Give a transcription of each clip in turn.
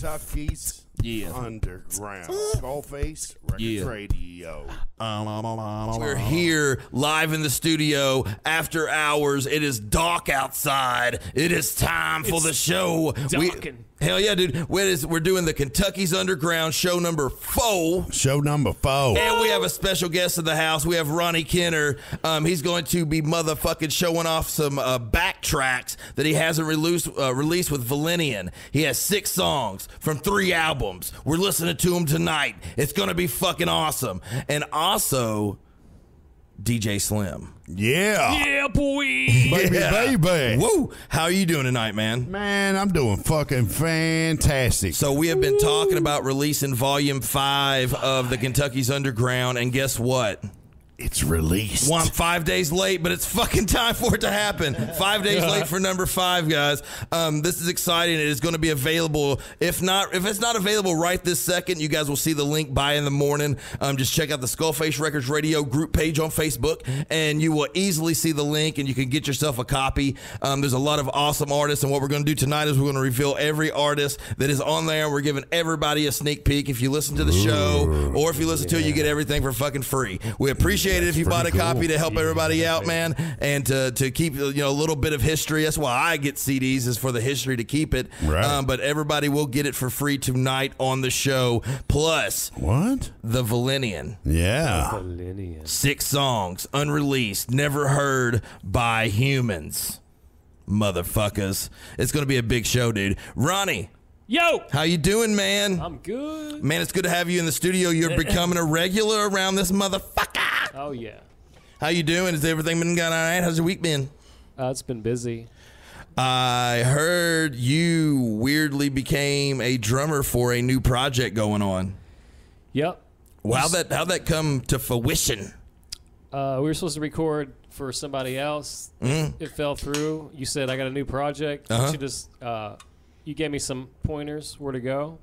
Kentucky's Underground. SkullFace Records Radio. We're here live in the studio after hours. It is dark outside. It is time for the show. Hell yeah, dude. We're doing the Kentucky's Underground show number 4. Show number 4. And we have a special guest in the house. We have Ronnie Kenner. He's going to be motherfucking showing off some backtracks that he hasn't released with Valenian. He has 6 songs from 3 albums. We're listening to them tonight. It's going to be fucking awesome. And also, DJ Slim. Yeah, boy. Baby. Woo. How are you doing tonight, man? Man, I'm doing fucking fantastic. So we have been talking about releasing Volume 5 of the Kentucky's Underground, and guess what? It's released. Well, I'm 5 days late, but it's fucking time for it to happen. 5 days late for number 5, guys. This is exciting. It is going to be available. If it's not available right this second, you guys will see the link by in the morning. Just check out the SkullFace Records Radio group page on Facebook, and you will easily see the link, and you can get yourself a copy. There's a lot of awesome artists, and what we're going to do tonight is we're going to reveal every artist that is on there. We're giving everybody a sneak peek. If you listen to the show, or if you listen to it, you get everything for fucking free. We appreciate it if you bought a copy to help everybody out, man, and to keep a little bit of history. That's why I get CDs, is for the history, to keep it. Right. But everybody will get it for free tonight on the show. Plus, what? The Valenian. Yeah. Valenian. 6 songs, unreleased, never heard by humans. Motherfuckers. It's going to be a big show, dude. Ronnie. Yo! How you doing, man? I'm good. Man, it's good to have you in the studio. You're becoming a regular around this motherfucker. Oh, yeah. How you doing? Has everything been going all right? How's your week been? It's been busy. I heard you weirdly became a drummer for a new project going on. Yep. Well, how'd that come to fruition? We were supposed to record for somebody else. It fell through. You said, I got a new project. You gave me some pointers where to go,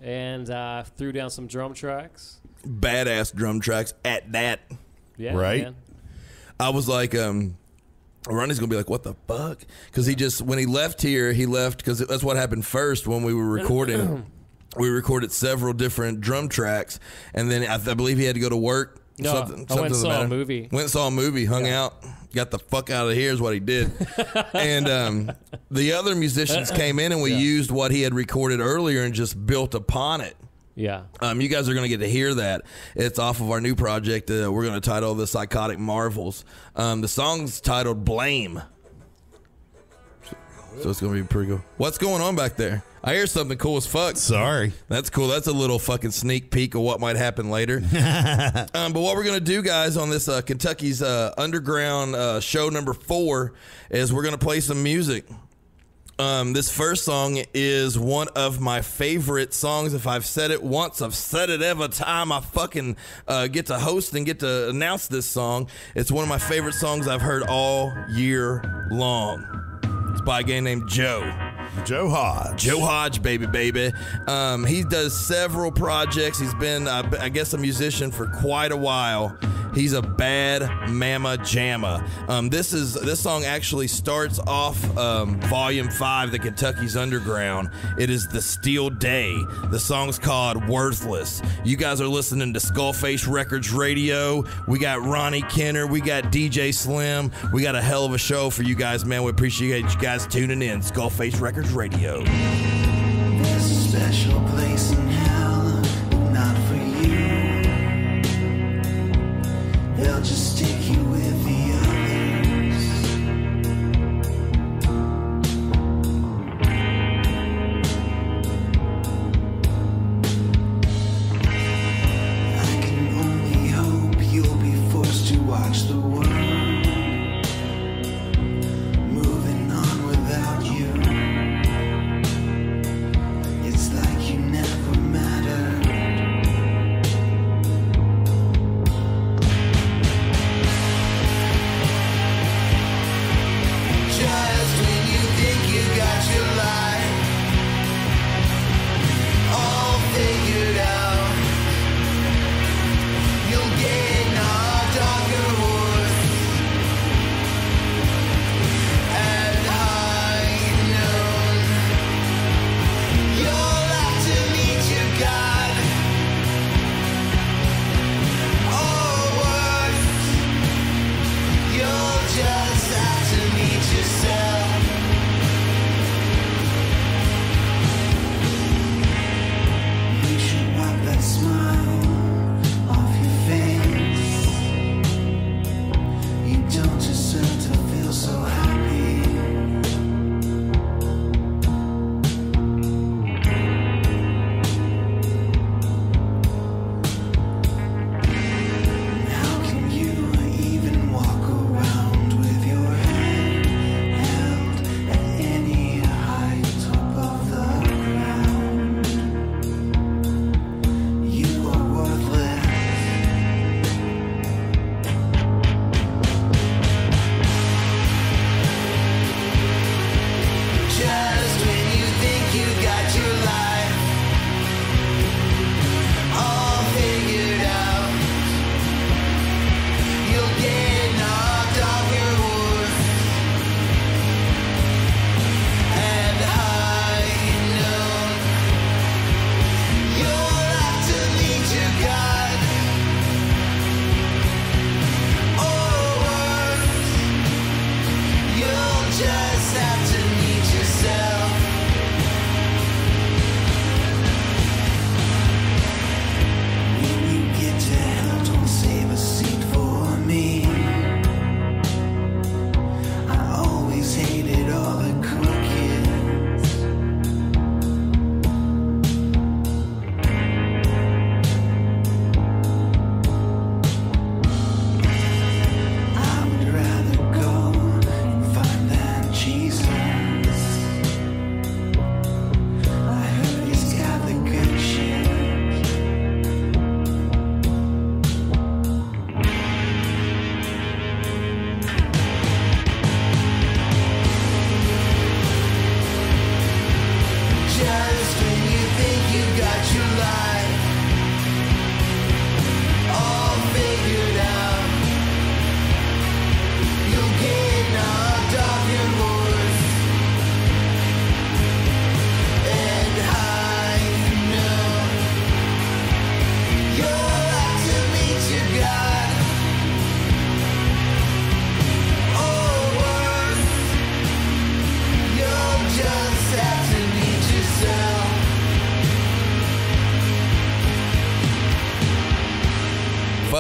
and I threw down some drum tracks. Badass drum tracks at that. Yeah, right. Man. I was like, Ronnie's gonna be like, what the fuck? Because when he left here, he left because that's what happened first when we were recording. We recorded several different drum tracks, and then I believe he had to go to work. No, I went and saw a movie. Went and saw a movie, hung out, got the fuck out of here is what he did. And the other musicians came in and we used what he had recorded earlier and just built upon it. Yeah. You guys are going to get to hear that. It's off of our new project. We're going to title the Psychotic Marvels. The song's titled Blame. So it's going to be pretty cool. What's going on back there? I hear something cool as fuck. Sorry. That's cool. That's a little fucking sneak peek of what might happen later. But what we're going to do, guys, on this Kentucky's Underground show number 4 is we're going to play some music. This first song is one of my favorite songs. If I've said it once, I've said it every time I fucking get to host and get to announce this song. It's one of my favorite songs I've heard all year long. It's by a guy named Joe. Joe Hodge. Joe Hodge, baby. He does several projects. He's been, I guess, a musician for quite a while. He's a bad mama jamma. This song actually starts off Volume 5, the Kentucky's Underground. It is The Steel Day. The song's called Worthless. You guys are listening to SkullFace Records Radio. We got Ronnie Kenner. We got DJ Slim. We got a hell of a show for you guys, man. We appreciate you guys tuning in. SkullFace Records Radio. There's a special place in hell, but not for you. They'll just take you with the others. I can only hope you'll be forced to watch the world moving on without you.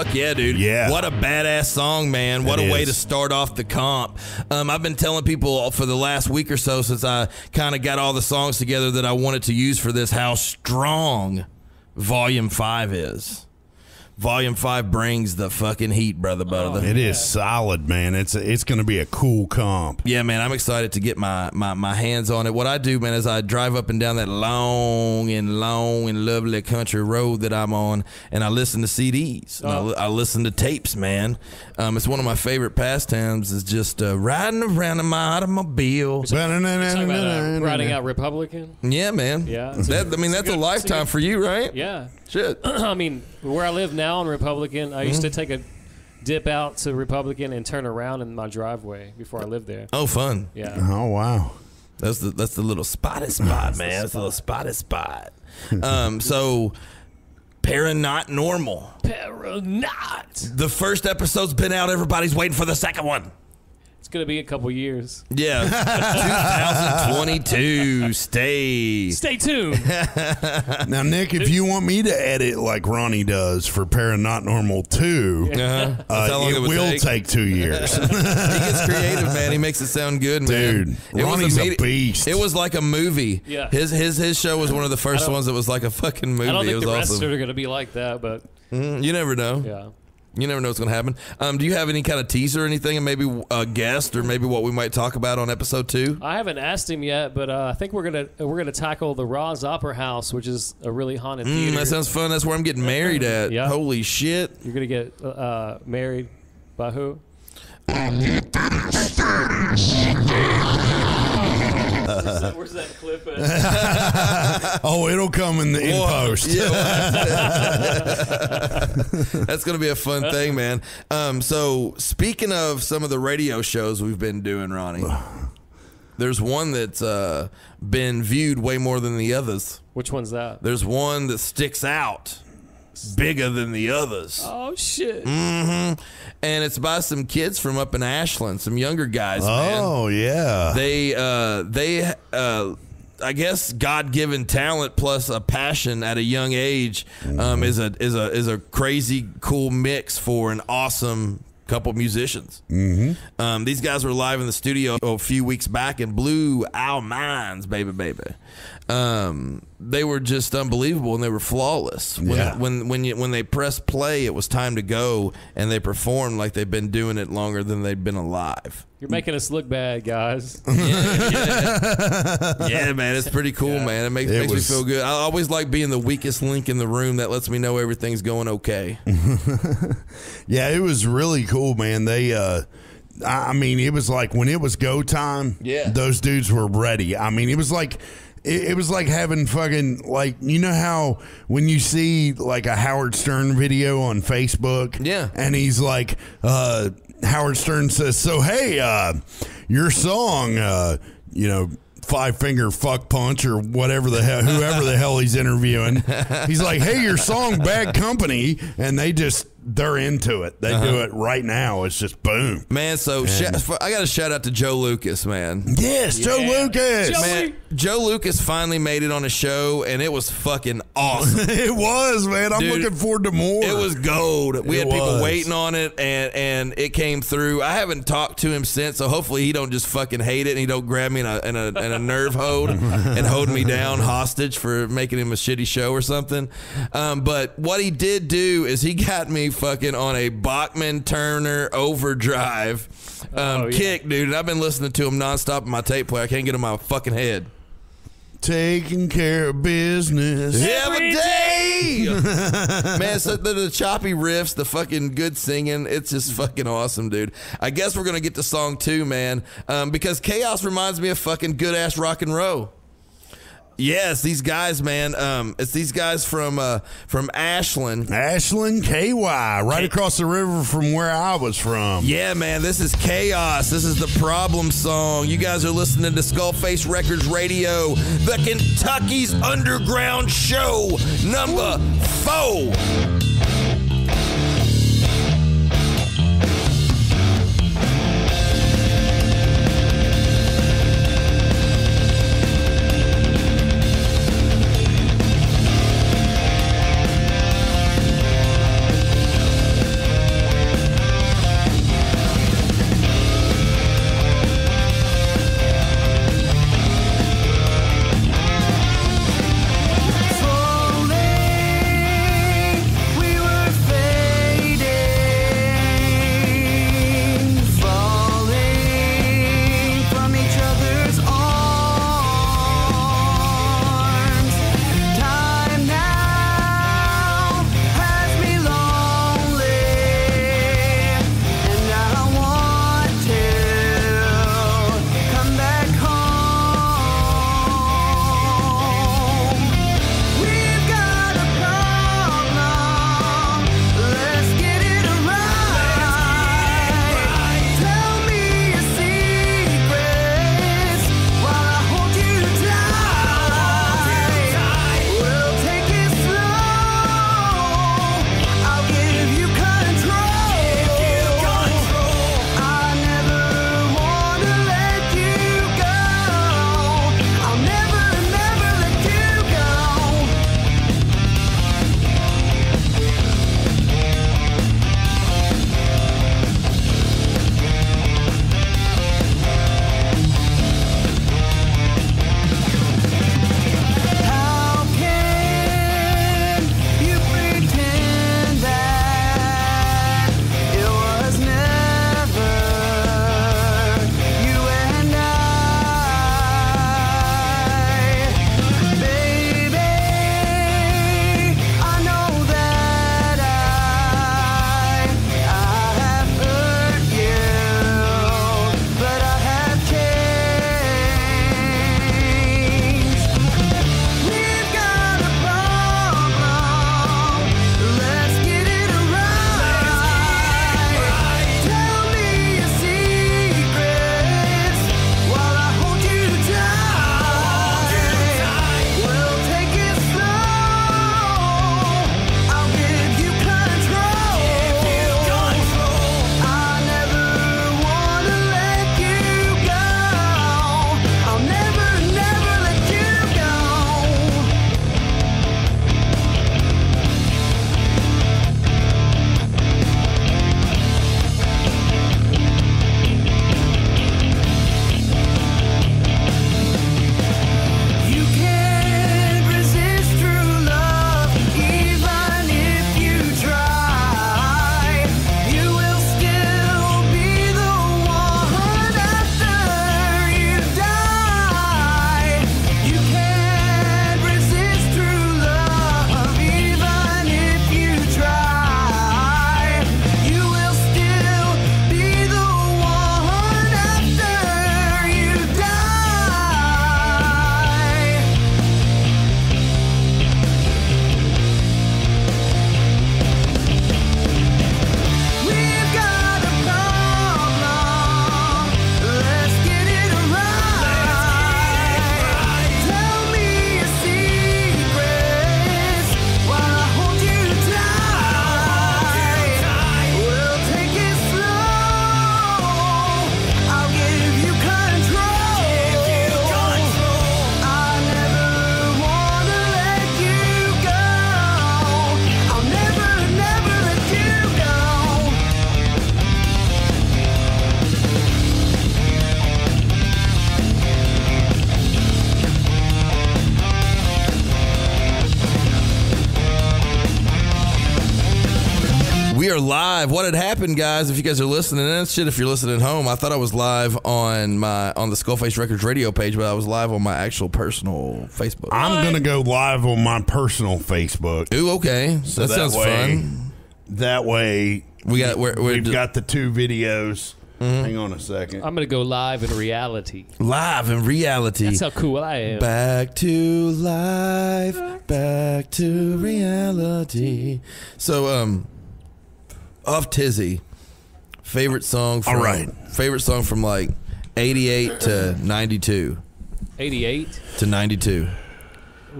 Fuck yeah, dude. Yeah. What a badass song, man. What It a way is. to start off the comp. I've been telling people for the last week or so since I kind of got all the songs together that I wanted to use for this how strong Volume 5 is. Volume 5 brings the fucking heat, brother. It is solid, man. It's going to be a cool comp. Yeah, man, I'm excited to get my hands on it. What I do, man, is I drive up and down that long and lovely country road that I'm on, and I listen to CDs. And I listen to tapes, man. It's one of my favorite pastimes is just riding around in my automobile. Talking about riding out Republican. Yeah, man. Yeah. That's a lifetime for you, right? Yeah. Shit. I mean, where I live now in Republican, I used to take a dip out to Republican and turn around in my driveway before I lived there. Oh, fun. Yeah. Oh, wow. That's the little spotted spot, man. That's the little spotted spot. So, Not Normal. Not. The first episode's been out. Everybody's waiting for the second one. It's going to be a couple years. Yeah. 2022. Stay tuned. Now, Nick, if you want me to edit like Ronnie does for Not Normal 2, it will take 2 years. He gets creative, man. He makes it sound good, man. Dude, Ronnie's a beast. It was like a movie. Yeah. His show was one of the first ones that was like a fucking movie. I don't think it was the rest awesome. are going to be like that, but You never know. yeah. You never know what's going to happen. Do you have any kind of teaser or anything, and maybe a guest, or maybe what we might talk about on episode 2? I haven't asked him yet, but I think we're gonna tackle the Roz Opera House, which is a really haunted theater. That sounds fun. That's where I'm getting married at. Yeah. Holy shit. You're gonna get married by who? Where's that clip at? Oh, it'll come in post. Yeah, that's going to be a fun thing, man. So speaking of some of the radio shows we've been doing, Ronnie, there's one that's been viewed way more than the others. Which one's that? There's one that sticks out bigger than the others. Oh shit. Mm-hmm. And it's by some kids from up in Ashland, some younger guys, man. Oh, yeah. They I guess God-given talent plus a passion at a young age is a crazy cool mix for an awesome couple musicians. Mm-hmm. These guys were live in the studio a few weeks back and blew our minds, baby. They were just unbelievable and they were flawless. When they pressed play, it was time to go, and they performed like they've been doing it longer than they'd been alive. You're making us look bad, guys. Yeah, man, it's pretty cool, man. It makes me feel good. I always like being the weakest link in the room that lets me know everything's going okay. Yeah, it was really cool, man. They I mean, it was like when it was go time, those dudes were ready. I mean, it was like having fucking, like, you know how when you see like a Howard Stern video on Facebook, and he's like, Howard Stern says, so hey, your song, Five Finger Fuck Punch or whatever the hell, whoever the hell he's interviewing, he's like, hey, your song Bad Company, and they're into it. They do it right now. It's just boom, man. So I got to shout out to Joe Lucas, man. Yes, Joe Lucas, man. Joe Lucas finally made it on a show, and it was fucking awesome. It was, man. I'm looking forward to more. It was gold. We had people waiting on it, and it came through. I haven't talked to him since, so hopefully he don't just fucking hate it and he don't grab me in a nerve hold and hold me down hostage for making him a shitty show or something. But what he did do is he got me fucking on a Bachman Turner overdrive kick, dude. And I've been listening to him nonstop in my tape player. I can't get in my fucking head. Taking care of business every day. Man, so the choppy riffs, the fucking good singing, it's just fucking awesome, dude. I guess we're gonna get to song 2, man, because Chaos reminds me of fucking good ass rock and roll. Yes, these guys, man. It's these guys from Ashland. Ashland, KY, right across the river from where I was from. Yeah, man. This is Chaos. This is the Problem song. You guys are listening to SkullFace Records Radio, the Kentucky's Underground Show, number 4. are live. What had happened, guys, if you guys are listening, and shit, if you're listening at home, I thought I was live on the SkullFace Records radio page, but I was live on my actual personal Facebook. I'm going to go live on my personal Facebook. Ooh, okay. So that sounds fun. That way, we've got the 2 videos. Hang on a second. I'm going to go live in reality. Live in reality. That's how cool I am. Back to life. Back to reality. So, off Tizzy, favorite song from like 88 to 92. 88 to 92.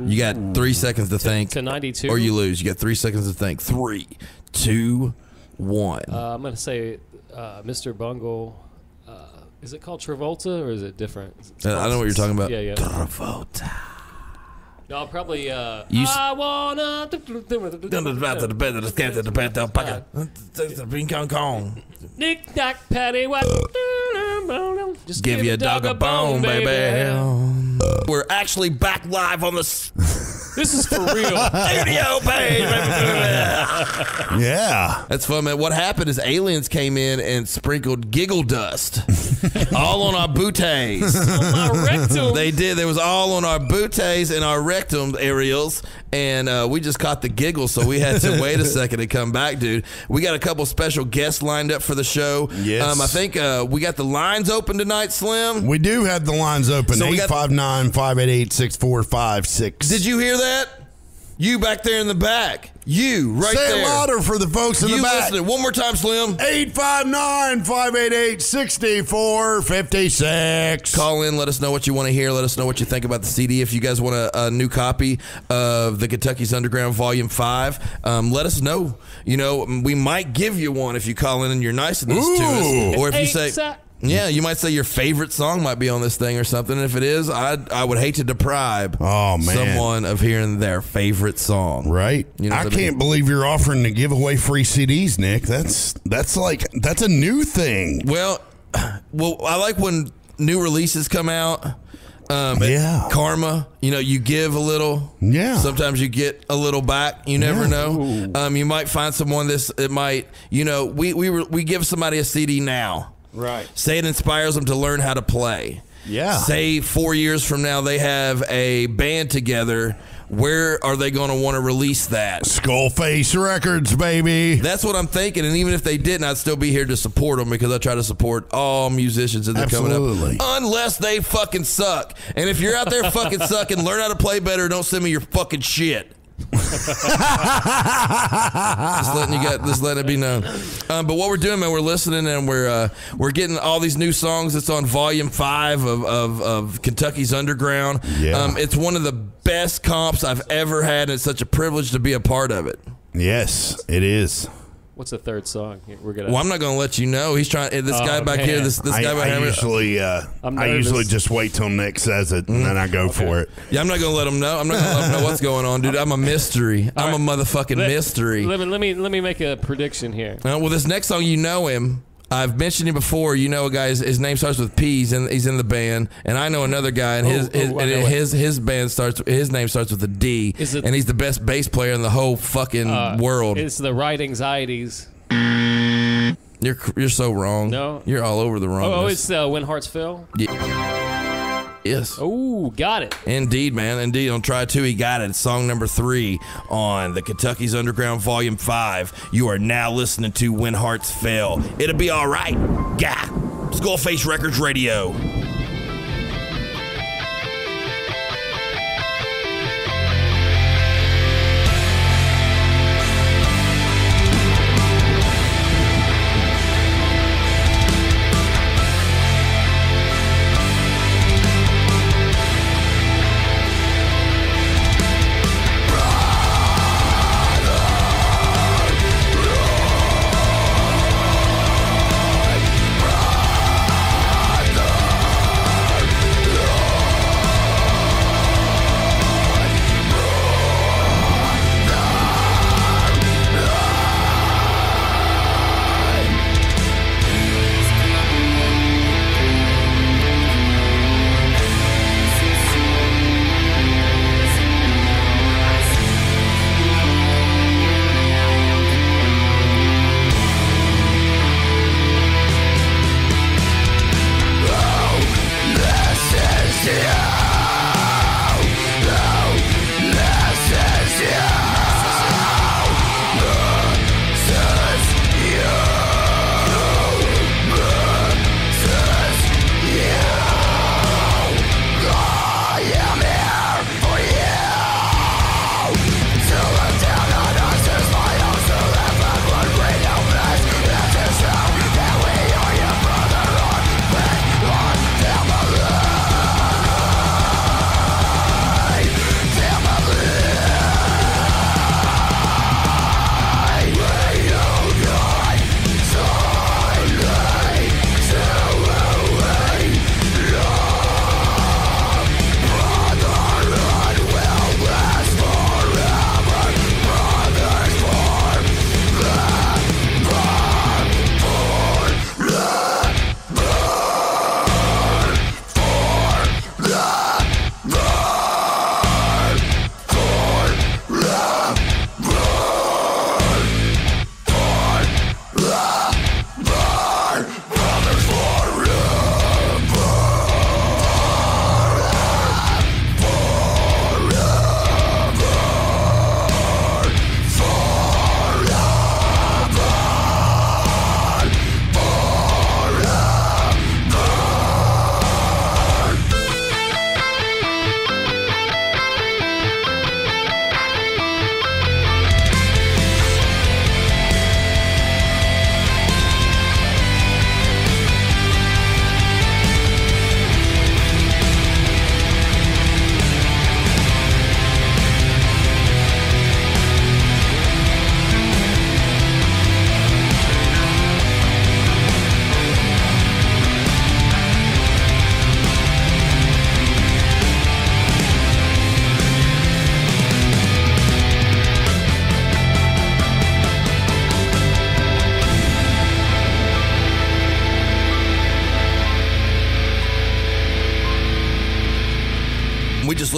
You got 3 seconds to think. To 92. Or you lose. You got 3 seconds to think. 3, 2, 1. I'm going to say Mr. Bungle. Is it called Travolta or is it different? I know what you're talking about. Yeah. Travolta. No, probably. I wanna. Nick Nack Patty. Just give you a dog a bone, baby. We're actually back live on the. This is for real. Studio page. Yeah. That's fun, man. What happened is aliens came in and sprinkled giggle dust all on our booties. On my rectum. They did. They was all on our booties and our rectum areas, and we just caught the giggles, so we had to wait a second to come back, dude. We got a couple special guests lined up for the show. Yes. I think we got the lines open tonight, Slim. We do have the lines open. So 859-588-6456. Did you hear that? You back there in the back. You right there. Say it louder for the folks in the back. Listening. One more time, Slim. 859-588-6456. Call in. Let us know what you want to hear. Let us know what you think about the CD. If you guys want a new copy of the Kentucky's Underground Volume 5, let us know. You know, we might give you one if you call in and you're nice enough to us. Or if you say... Yeah, you might say your favorite song might be on this thing or something. And if it is, I would hate to deprive someone of hearing their favorite song. Right. You know I can't believe you're offering to give away free CDs, Nick. That's a new thing. Well, I like when new releases come out. Karma, you know, you give a little. Yeah. Sometimes you get a little back. You never know. You might find someone we give somebody a CD now. Right. Say it inspires them to learn how to play. Yeah. Say 4 years from now they have a band together. Where are they going to want to release that? SkullFace Records, baby. That's what I'm thinking. And even if they didn't, I'd still be here to support them because I try to support all musicians that they're coming up. Unless they fucking suck. And if you're out there fucking sucking, learn how to play better. Don't send me your fucking shit. just letting it be known. But what we're doing, man, we're listening and we're getting all these new songs. It's on Volume 5 of Kentucky's Underground. Yeah. It's one of the best comps I've ever had, and it's such a privilege to be a part of it. Yes, it is. What's the third song? I'm not going to let you know. He's trying. This guy back here. This guy back here. I usually just wait till Nick says it and then I go for it. Yeah, I'm not going to let him know. I'm not going to let him know what's going on, dude. I'm a mystery. I'm a motherfucking mystery. Let me make a prediction here. Well, this next song, you know him. I've mentioned him before. You know a guy. His name starts with P. He's in the band, and I know another guy, and his band starts. His name starts with a D, and he's the best bass player in the whole fucking world. It's the Right Anxieties. You're so wrong. No, you're all over the wrong. Oh, it's When Hearts Fail. Yeah. Yes. Oh, got it. Indeed, man. Indeed. On Try 2, he got it. It's song number 3 on the Kentucky's Underground Volume 5. You are now listening to When Hearts Fail. It'll be all right. Gah. SkullFace Records Radio.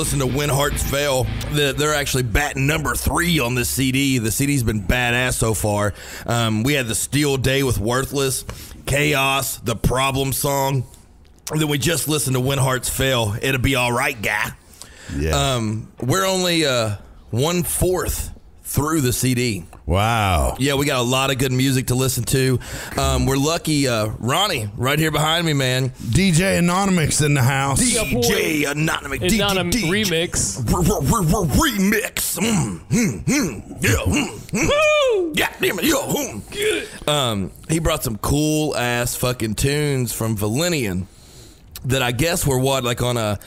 listened to When Hearts Fail. They're actually batting number 3 on this CD. The CD's been badass so far. We had the Steel Day with Worthless, Chaos, the Problem song. And then we just listened to When Hearts Fail. It'll Be All Right, guy. Yeah. We're only 1/4 through the CD. Wow. Yeah, we got a lot of good music to listen to. We're lucky. Ronnie, right here behind me, man. DJ Anonymous in the house. DJ Anonymous. Anonymous remix. Remix. Yeah. Yeah, damn it. Yeah. He brought some cool ass fucking tunes from Valenian that I guess were like on a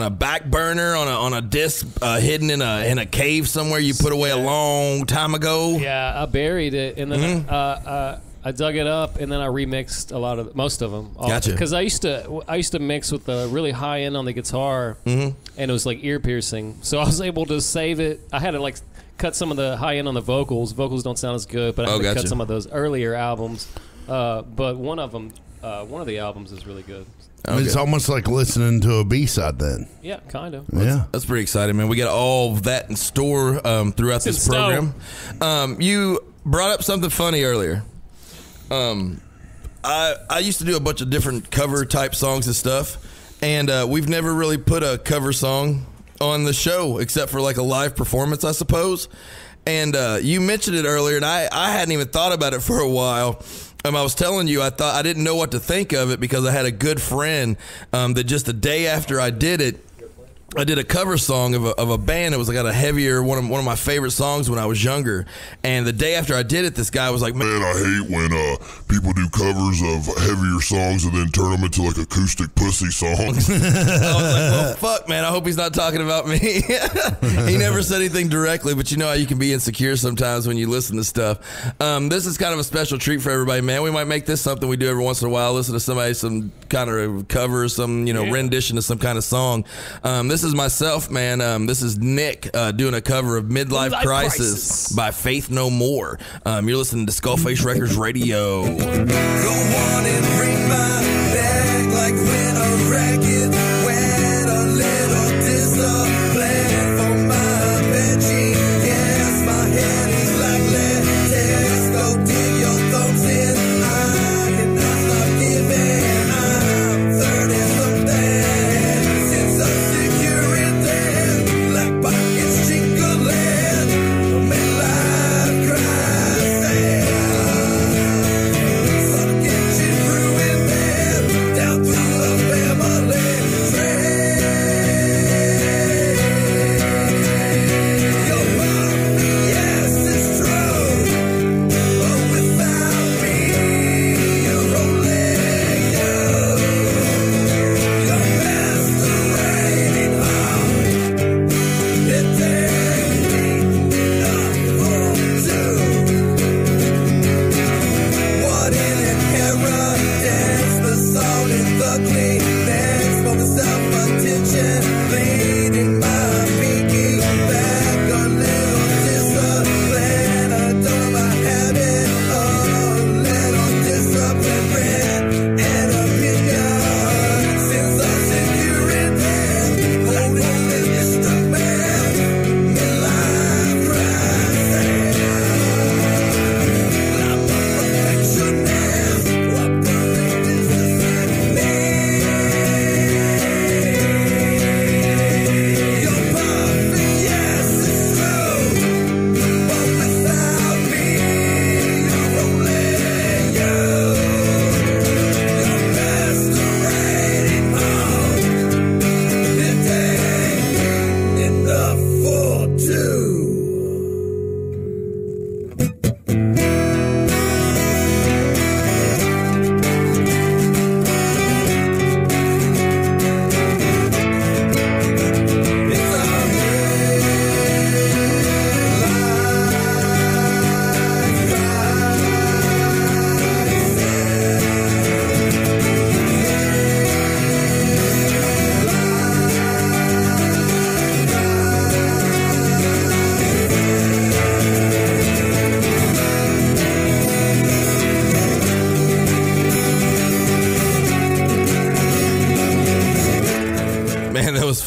back burner on a disc hidden in a cave somewhere you put away a long time ago. Yeah, I buried it and then I dug it up and then I remixed most of them. Gotcha. Because I used to mix with the really high end on the guitar, and it was like ear piercing. So I was able to save it. I had to like cut some of the high end on the vocals. Vocals don't sound as good, but I had to cut some of those earlier albums. But one of the albums is really good. Okay. It's almost like listening to a B-side then. Yeah, kind of. Yeah. That's pretty exciting, man. We got all of that in store throughout this program. You brought up something funny earlier. I used to do a bunch of different cover type songs and stuff, and we've never really put a cover song on the show except for like a live performance, I suppose. And you mentioned it earlier, and I hadn't even thought about it for a while. I was telling you, I didn't know what to think of it because I had a good friend that just the day after I did it, I did a cover song of a band that was like a heavier one of my favorite songs when I was younger. And the day after I did it, this guy was like, "Man, I hate when people do covers of heavier songs and then turn them into like acoustic pussy songs." I was like, well, fuck, man. I hope he's not talking about me. He never said anything directly, but you know how you can be insecure sometimes when you listen to stuff. This is kind of a special treat for everybody, man. We might make this something we do every once in a while. Listen to somebody, some kind of cover, some rendition of some kind of song. This is myself, man. This is Nick doing a cover of Midlife Crisis by Faith No More. You're listening to SkullFace Records Radio. Go on and ring my bag like when a racket wet a little discipline for my veggie. Yes, my head is like latex. Go dig your thumbs in. I cannot stop giving. I'm 30-something since I'm secure in there. Like pockets jingling. Midlife crisis. Down through the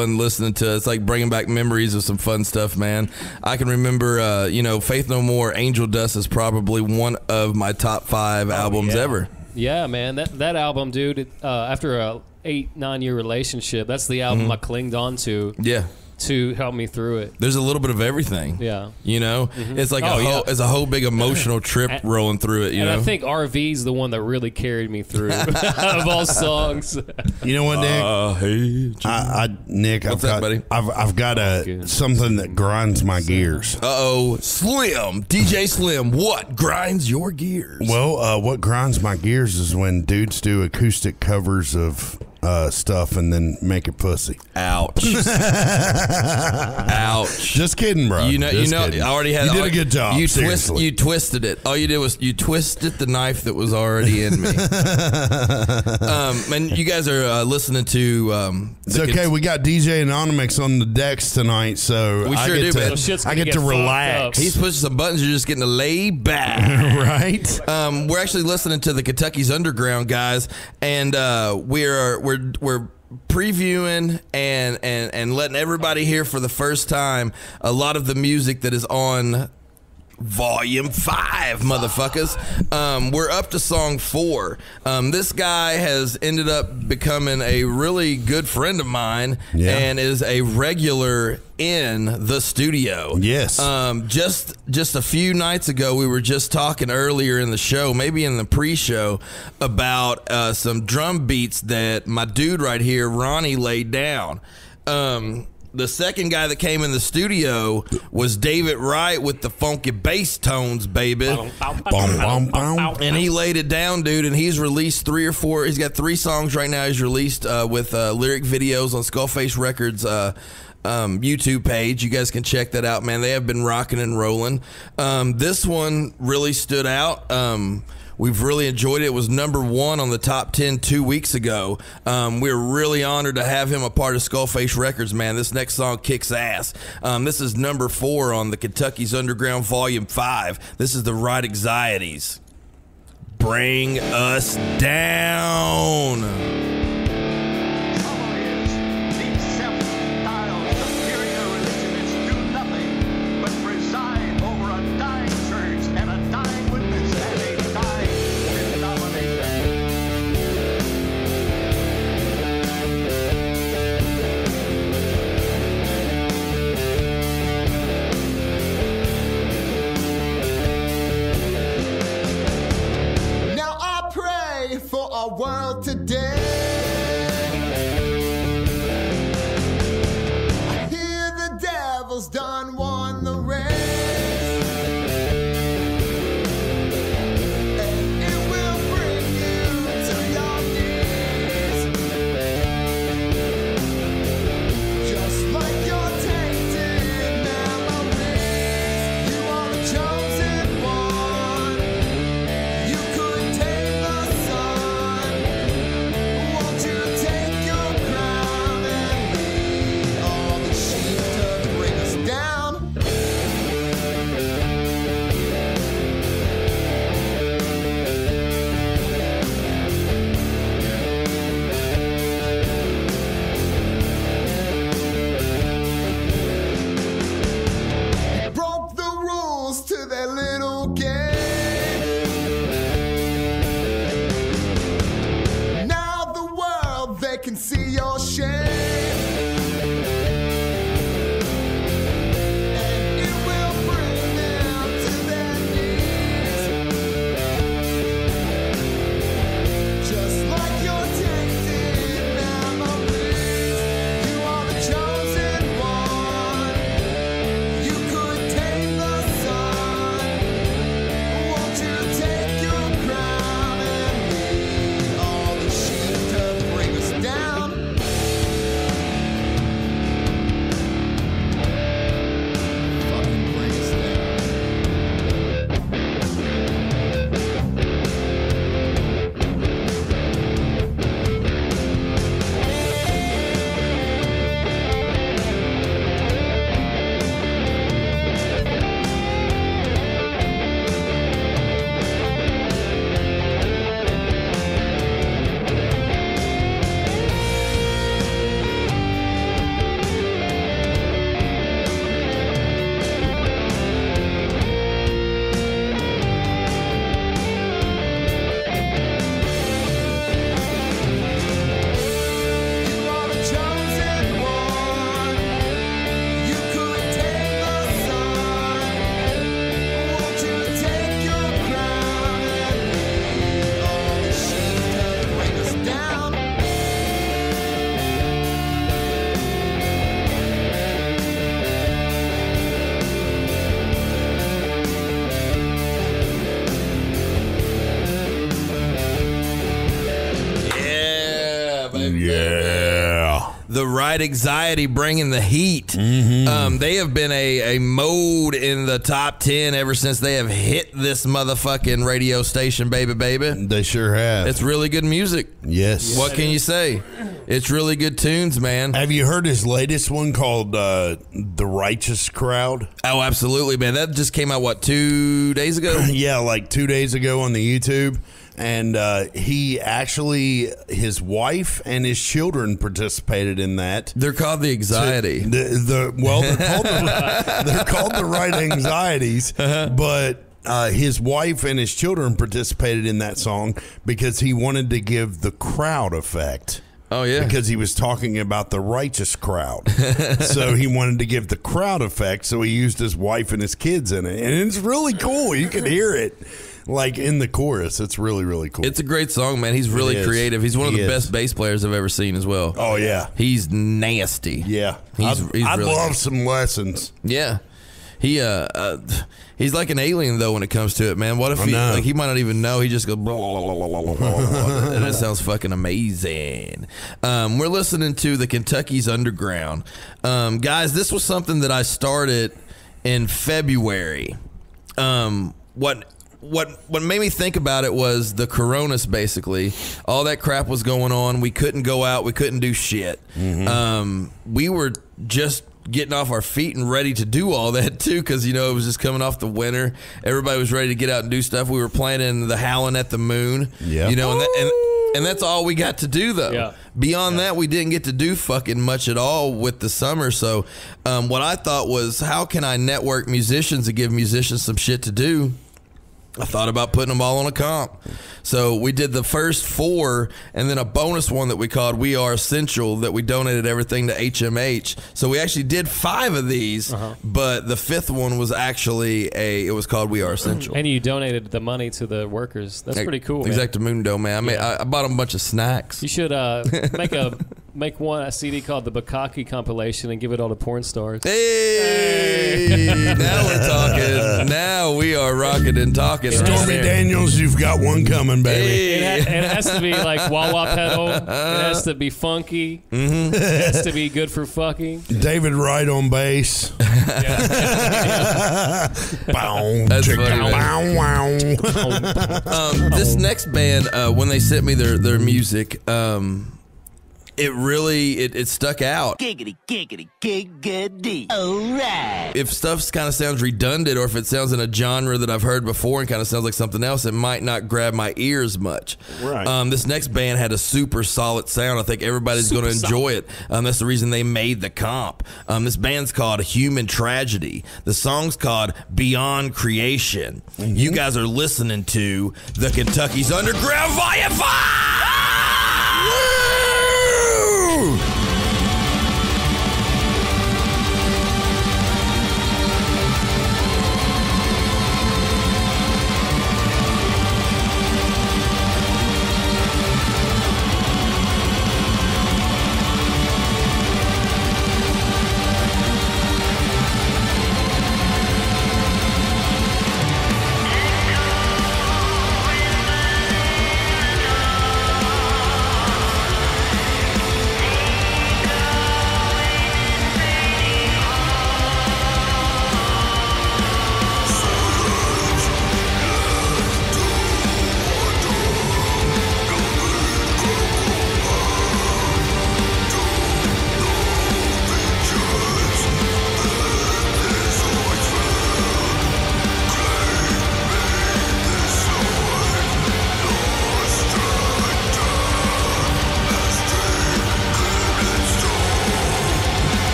fun listening to it. It's like bringing back memories of some fun stuff, man. I can remember, Faith No More, Angel Dust is probably one of my top 5 albums ever. Yeah, man. That album, dude, after a 8-9 year relationship, that's the album I clinged on to. Yeah. To help me through it. There's a little bit of everything. Yeah. It's like it's a whole big emotional trip rolling through it, I think RV's the one that really carried me through of all songs. You know what, Nick? Nick, What's that, buddy? I've got something that grinds my gears. Slim, DJ Slim, what grinds your gears? Well, what grinds my gears is when dudes do acoustic covers of stuff and then make it pussy. Ouch. Ouch. Just kidding, bro. I already had. You did a good job. You twisted it. All you did was you twisted the knife that was already in me. And you guys are listening to. It's okay. We got DJ Anonymous on the decks tonight, so we sure do. I get to relax. He's pushing some buttons. You're just getting to lay back, right? We're actually listening to the Kentucky's Underground guys, and we're previewing and letting everybody hear for the first time a lot of the music that is on Volume 5, motherfuckers. We're up to song 4. This guy has ended up becoming a really good friend of mine and is a regular in the studio. Yes. Just a few nights ago, we were just talking earlier in the show, maybe in the pre-show, about some drum beats that my dude right here, Ronnie, laid down. The second guy that came in the studio was David Wright with the funky bass tones, baby. And he laid it down, dude, and he's released 3 or 4. He's got 3 songs right now he's released with lyric videos on SkullFace Records YouTube page. You guys can check that out, man. They have been rocking and rolling. This one really stood out. We've really enjoyed it. It was number 1 on the top 10 2 weeks ago. We're really honored to have him a part of SkullFace Records, man. This next song kicks ass. This is number 4 on the Kentucky's Underground Volume 5. This is the Right Anxieties. Bring us down. World today, I hear the devil's done won the race, and it will bring you to your knees, just like your tainted memories. You are the chosen one. You could take the sun. Won't you take your crown and lead all the sheep to bring us down? Broke the rules to their little game. Now the world, they can see your shame. And it will bring them to their knees, just like your tainted memories. You are the chosen one. You could tame the sun. Won't you take your crown and lead all the sheep to bring us down? right, Anxiety bringing the heat. They have been a mode in the top 10 ever since they have hit this motherfucking radio station, baby. They sure have. It's really good music. Yes. What can you say? It's really good tunes, man. Have you heard his latest one called The Righteous Crowd? Oh, absolutely, man. That just came out, what, 2 days ago? Yeah, like 2 days ago on the YouTube. And he actually, his wife and his children participated in that. They're called the Anxiety. They're called the Right Anxieties, but his wife and his children participated in that song because he wanted to give the crowd effect. Oh, yeah. Because he was talking about the righteous crowd. So he wanted to give the crowd effect, so he used his wife and his kids in it. And it's really cool. You can hear it. Like in the chorus, it's really, really cool. It's a great song, man. He's really creative. He's one of the best bass players I've ever seen as well. Oh, yeah. He's nasty. Yeah. I'd really love some lessons. Yeah. He's like an alien, though, when it comes to it, man. What if he might not even know. He just goes, blah, blah, blah, blah, blah, blah, and it sounds fucking amazing. We're listening to the Kentucky's Underground. Guys, this was something that I started in February. What made me think about it was the coronas, basically. All that crap was going on. We couldn't go out. We couldn't do shit. We were just getting off our feet and ready to do all that, too, because, you know, it was just coming off the winter. Everybody was ready to get out and do stuff. We were playing in the Howlin' at the Moon. Yeah. You know, and that's all we got to do, though. Yeah. Beyond that, we didn't get to do fucking much at all with the summer. So what I thought was, how can I network musicians and give musicians some shit to do? I thought about putting them all on a comp. So we did the first 4 and then a bonus one that we called We Are Essential that we donated everything to HMH. So we actually did 5 of these, but the 5th one was actually it was called We Are Essential. And you donated the money to the workers. That's pretty cool, man. Exactamundo, man. I bought them a bunch of snacks. You should make a CD called the Bukkake compilation and give it all to porn stars. Hey! Now we're talking. Now we are rocking and talking. Stormy Daniels, you've got one coming, baby. Hey. It has to be like wah-wah pedal. It has to be funky. It has to be good for fucking. David Wright on bass. That's funny, this next band, when they sent me their music, it really it stuck out. Giggity, giggity, giggity. All right. If stuff kind of sounds redundant, or if it sounds in a genre that I've heard before and kind of sounds like something else, it might not grab my ears much. Right. This next band had a super solid sound. I think everybody's going to enjoy it. That's the reason they made the comp. This band's called Human Tragedy. The song's called Beyond Creation. You guys are listening to the Kentucky's Underground Volume 5!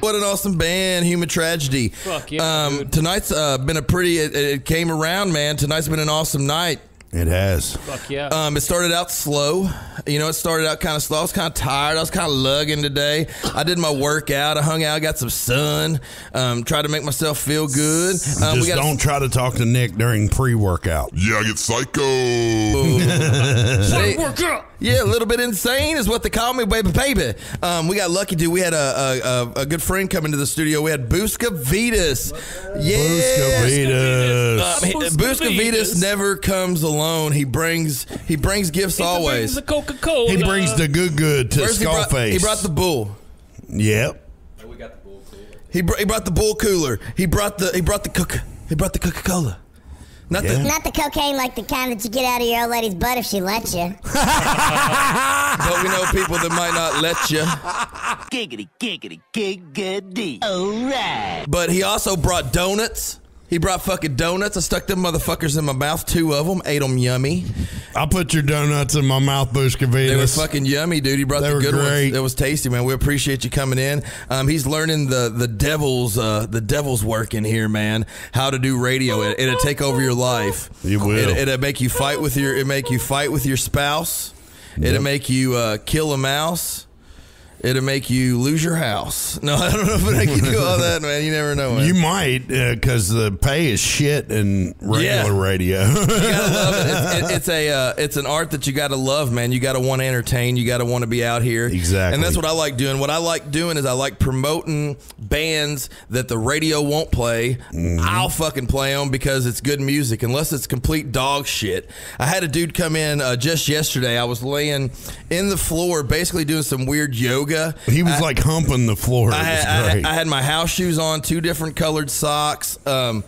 What an awesome band, Human Tragedy. Fuck yeah, dude. Tonight's been a pretty. It came around, man. Tonight's been an awesome night. It has. Fuck yeah. It started out slow. You know, it started out kind of slow. I was kind of tired. I was kind of lugging today. I did my workout. I hung out, got some sun. Tried to make myself feel good. Just don't try to talk to Nick during pre-workout. Yeah, I get psycho. Workout. Yeah, a little bit insane is what they call me, baby. We got lucky, dude. We had a good friend come into the studio. We had Buscavitas. Yeah, Buscavitas never comes alone. He brings gifts always. The Coca-Cola. He brings the good to First, SkullFace. he brought the bull. Yep. We got the bull cooler. He brought the bull cooler. He brought the Coca-Cola. Not Not the cocaine like the kind that you get out of your old lady's butt if she lets you. but we know people that might not let you. Giggity, giggity, giggity. Alright. But he also brought donuts. He brought fucking donuts. I stuck them motherfuckers in my mouth, 2 of them, ate them yummy. I'll put your donuts in my mouth, Buscavitas. They were fucking yummy, dude. He brought the good great. ones. It was tasty, man. We appreciate you coming in. He's learning the devil's work in here, man. How to do radio. It'll take over your life. It will. It'll make you fight with your spouse. Yep. It'll make you kill a mouse. It'll make you lose your house. No, I don't know if it'll make you do all that, man. You never know, man. You might, because the pay is shit in regular radio. You gotta love it. It's an art that you gotta love, man. You gotta want to entertain. You gotta want to be out here. Exactly. And that's what I like doing. What I like doing is I like promoting bands that the radio won't play. I'll fucking play them because it's good music, unless it's complete dog shit. I had a dude come in just yesterday. I was laying in the floor, basically doing some weird yoga. He was like humping the floor. It was great. I had my house shoes on, 2 different colored socks. I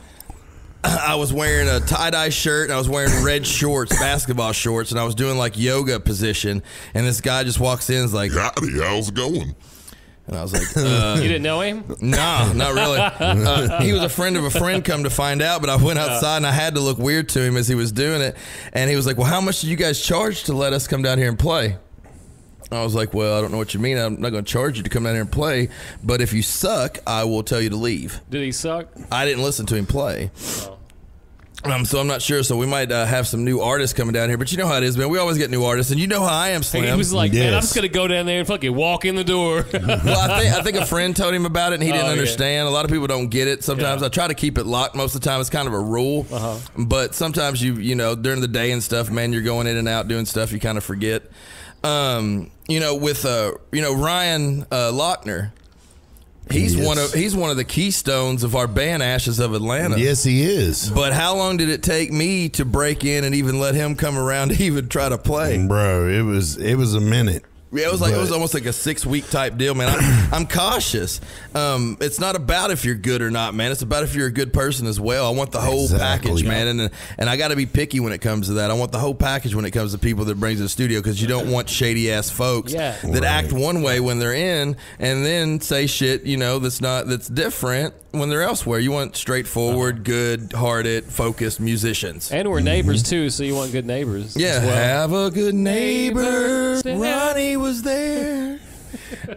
was wearing a tie-dye shirt, and I was wearing red shorts, basketball shorts, and I was doing like yoga position. And this guy just walks in and is like, Howdy, how's it going? and I was like, you didn't know him? No, not really. He was a friend of a friend, come to find out, but I went outside and I had to look weird to him as he was doing it. And he was like, well, how much do you guys charge to let us come down here and play? I was like, well, I don't know what you mean. I'm not going to charge you to come down here and play, but if you suck, I will tell you to leave. Did he suck? I didn't listen to him play. Oh. So I'm not sure. So we might have some new artists coming down here. But you know how it is, man. We always get new artists, and you know how I am, Slim. He was like, man, I'm just going to go down there and fucking walk in the door. Well, I think a friend told him about it, and he didn't understand. Yeah. A lot of people don't get it. Sometimes I try to keep it locked. Most of the time, it's kind of a rule. But sometimes you know, during the day and stuff, man, you're going in and out doing stuff, you kind of forget. You know, with Ryan Lochner, he's one of the keystones of our band Ashes of Atlanta. Yes, he is. But how long did it take me to break in and even let him come around to even try to play? Bro, it was a minute. Yeah, it was almost like a 6-week type deal, man. I'm cautious. It's not about if you're good or not, man. It's about if you're a good person as well. I want the whole package, man. And I got to be picky when it comes to that. I want the whole package when it comes to people that brings to the studio, because you don't want shady ass folks that act one way when they're in and then say shit, you know, that's different when they're elsewhere. You want straightforward, good-hearted, focused musicians. And we're neighbors too, so you want good neighbors. Yeah, as well. Have a good neighbor. Ronnie was there.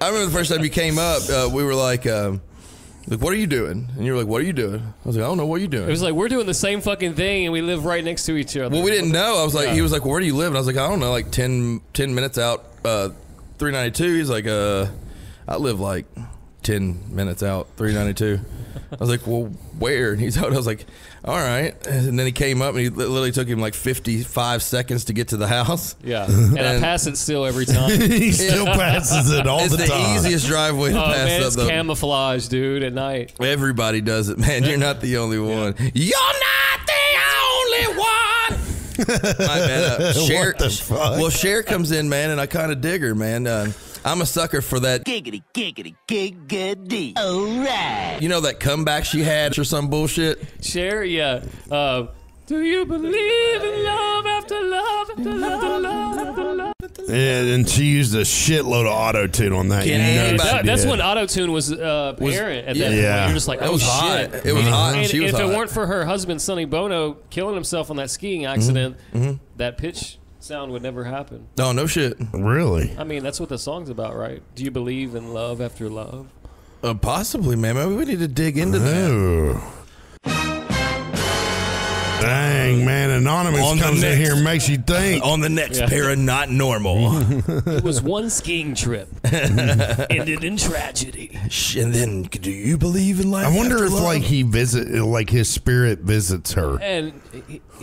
I remember the first time you came up, we were like, what are you doing? And you were like, what are you doing? I was like, I don't know, what are you doing? It was like, we're doing the same fucking thing, and we live right next to each other. Well, we didn't know. I was like, he was like, well, where do you live? And I was like, I don't know, like 10 minutes out, 392. He's like, I live like 10 minutes out, 392. I was like, well, where? And I was like, all right. And then he came up, and he literally took him like 55 seconds to get to the house. Yeah. And I pass it still every time. He still passes it all the time. It's the easiest driveway to pass man, up. it's camouflage, dude, at night. Everybody does it, man. You're not the only one. You're not the only one. My bad. What the fuck? Well, Cher comes in, man, and I kind of dig her, man. I'm a sucker for that. Giggity, giggity, giggity. Alright. You know that comeback she had or some bullshit? Cher, yeah. Do you believe in love after love after love, love after love? Yeah, and she used a shitload of auto-tune on that. That's when auto-tune was apparent at that point. You're just like, it was hot. Shit. It was hot. And She was if hot. it weren't for her husband, Sonny Bono, killing himself on that skiing accident, that pitch sound would never happen. Oh, no shit. Really? I mean, that's what the song's about, right? Do you believe in love after love? Possibly, man. Maybe we need to dig into that. Dang, man. Anonymous comes in here and makes you think. On the next Para Not Normal. It was one skiing trip. Ended in tragedy. And then, do you believe in life? I wonder after if, love? like his spirit visits her. And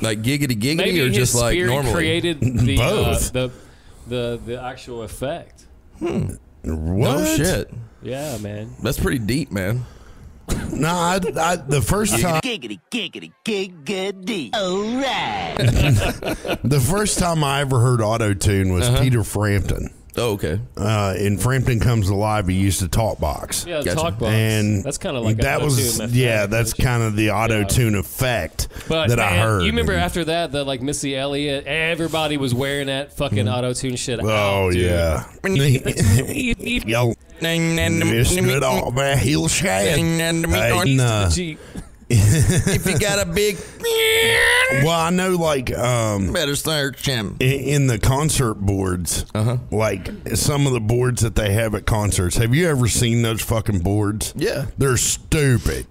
like giggity maybe or his just like spirit normally? created the Both. The actual effect. What? No shit. Yeah, man. That's pretty deep, man. No, I the first time. Giggity, giggity, giggity. All right. The first time I ever heard auto-tune was Peter Frampton. Oh, okay. In Frampton Comes Alive, he used a talk box. Yeah, the Gotcha. talk box. And that's kind of like that was effect. that's kind of the auto-tune effect But that man, I heard. you remember after that, like Missy Elliott, everybody was wearing that fucking auto-tune shit. Oh out, dude. yeah. Yo, missed it all, man. Heel shag. Hey, nah. Jeep. If you got a big, Well, I know, like, better search him. in the concert boards, like some of the boards that they have at concerts. Have you ever seen those fucking boards? Yeah. They're stupid.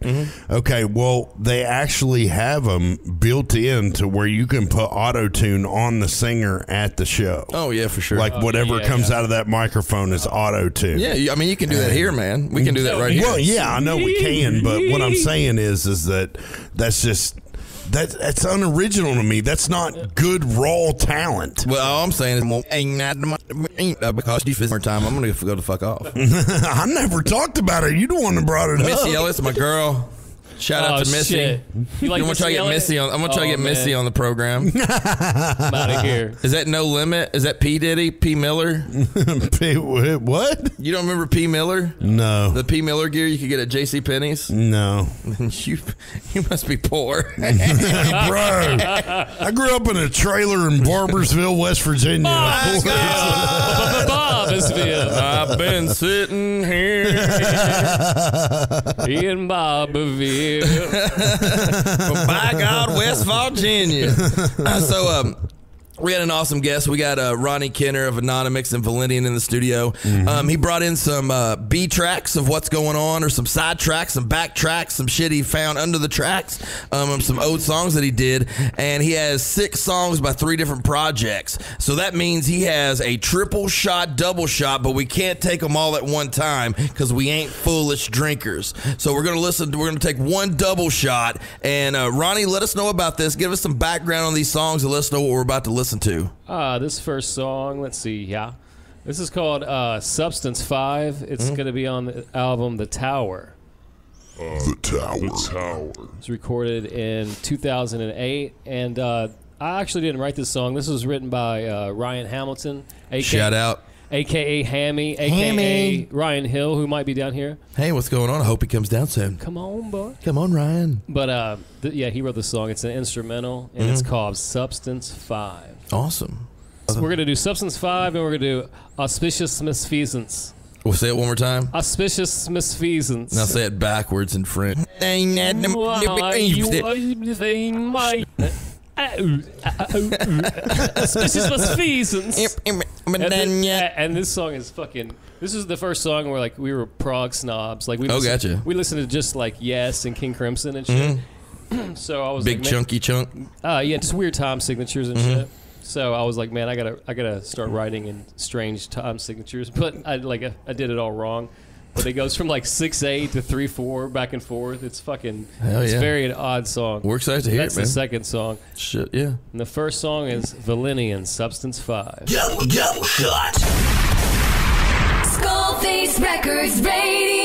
Okay, well, they actually have them built in to where you can put auto-tune on the singer at the show. Oh yeah, for sure. Like whatever yeah, comes yeah. out of that microphone is auto-tune. yeah, I mean, you can do that here, man. We can do that right here. Well, yeah, I know we can, but what I'm saying is that's just that's unoriginal to me. That's not good raw talent. Well, all I'm saying is, because you more time, I'm gonna go the fuck off. I never talked about it. You the one that brought it up. Missy Elliott's my girl. Shout out to Missy. Shit. You like I'm gonna try to get Missy on. I'm gonna try to get Missy on the program. I'm out of here. Is that No Limit? Is that P Diddy? P Miller? What? You don't remember P Miller? No. The P Miller gear you could get at J.C. Penney's. No. You must be poor. Bro, I grew up in a trailer in Barbersville, West Virginia. Bobsville. I've been sitting here In Bobsville. by God, West Virginia. So, we had an awesome guest. We got Ronnie Kenner of Anonymous and Valenian in the studio. He brought in some B tracks of what's going on, or some side tracks, some back tracks, some shit he found under the tracks, some old songs that he did. And he has 6 songs by 3 different projects. So that means he has a triple shot, double shot, but we can't take them all at one time because we ain't foolish drinkers. So we're going to take one double shot. And Ronnie, let us know about this. Give us some background on these songs and let us know what we're about to listen to. This first song, let's see, this is called Substance 5. It's going to be on the album The Tower. The Tower. It's recorded in 2008, and I actually didn't write this song. This was written by Ryan Hamilton, Shout out. a.k.a. Hammy, a.k.a. Ryan Hill, who might be down here. Hey, what's going on? I hope he comes down soon. Come on, boy. Come on, Ryan. But, he wrote the song. It's an instrumental, and it's called Substance 5. Awesome. So we're going to do Substance 5, and we're going to do Auspicious Misfeasance. We'll say it one more time. Auspicious Misfeasance. Now say it backwards in French. Auspicious Misfeasance. And this song is fucking... This is the first song where, like, we were prog snobs. Like, we gotcha. We listened to just, like, Yes and King Crimson and shit. So I was Big like... man, chunky chunk. yeah, just weird time signatures and shit. So I was like, man, I gotta start writing in strange time signatures. But I did it all wrong. But it goes from like 6/8 to 3/4 back and forth. It's fucking. Hell it's yeah. very an odd song. We're excited to hear That's it, man. the second song. Shit, yeah. And the first song is Valenian, Substance 5. Double shot. SkullFace Records Radio.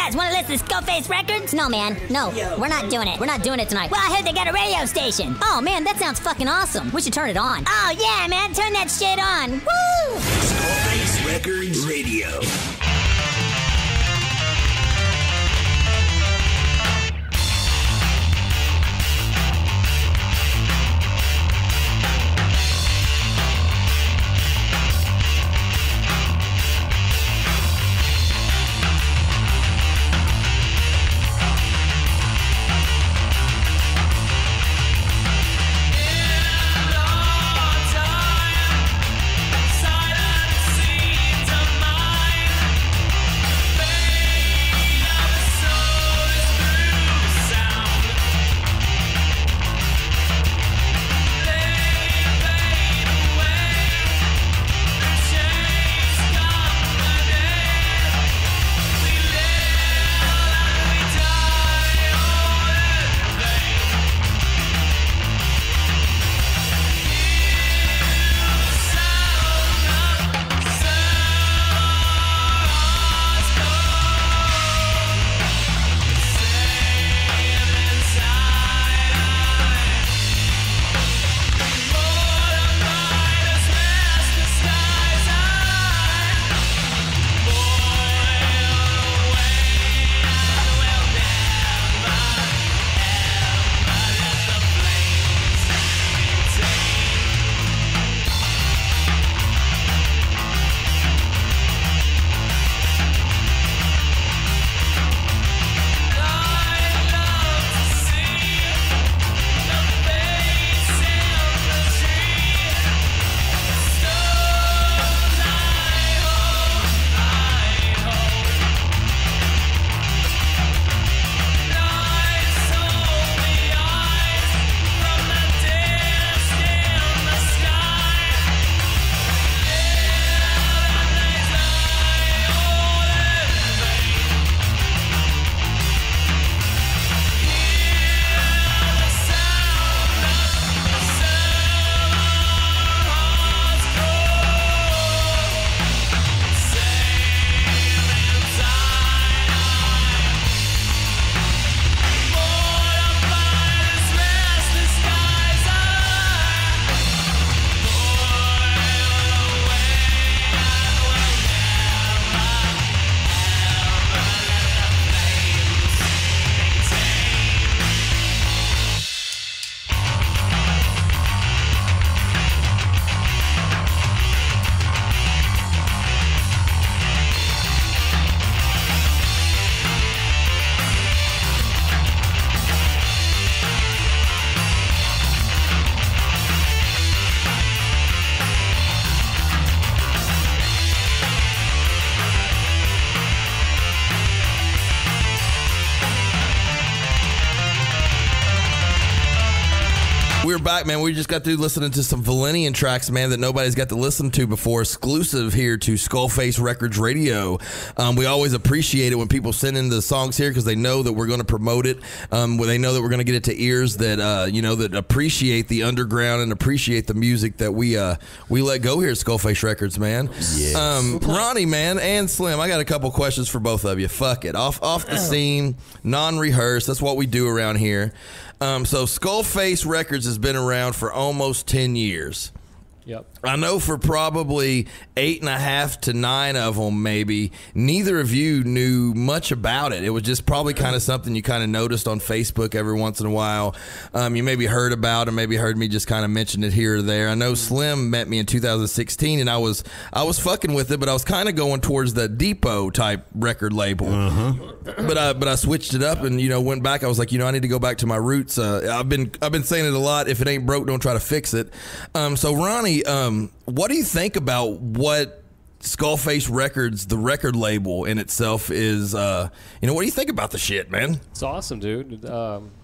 guys want to listen to SkullFace Records? No, man. No, we're not doing it. We're not doing it tonight. Well, I heard they got a radio station. Oh, man, that sounds fucking awesome. We should turn it on. Oh, yeah, man. Turn that shit on. Woo! SkullFace Records Radio. We're back, man. We just got through listening to some Valenian tracks, man, that nobody's got to listen to before, exclusive here to SkullFace Records Radio. We always appreciate it when people send in the songs here because they know that we're going to promote it. They know that we're going to get it to ears that that appreciate the underground and appreciate the music that we let go here at SkullFace Records, man. Yes. Ronnie, man, and Slim, I got a couple questions for both of you. Fuck it, off the scene, non-rehearsed. That's what we do around here. So SkullFace Records has been around for almost 10 years. Yep. I know for probably 8.5 to 9 of them, maybe, neither of you knew much about it. It was just probably kind of something you kind of noticed on Facebook every once in a while. You maybe heard about or maybe heard me just kind of mention it here or there. I know Slim met me in 2016, and I was fucking with it, but I was kind of going towards the Depot type record label. But I switched it up and went back. I was like, I need to go back to my roots. I've been saying it a lot. If it ain't broke, don't try to fix it. So Ronnie, what do you think about what SkullFace Records, the record label in itself, is? What do you think about the shit, man? It's awesome, dude.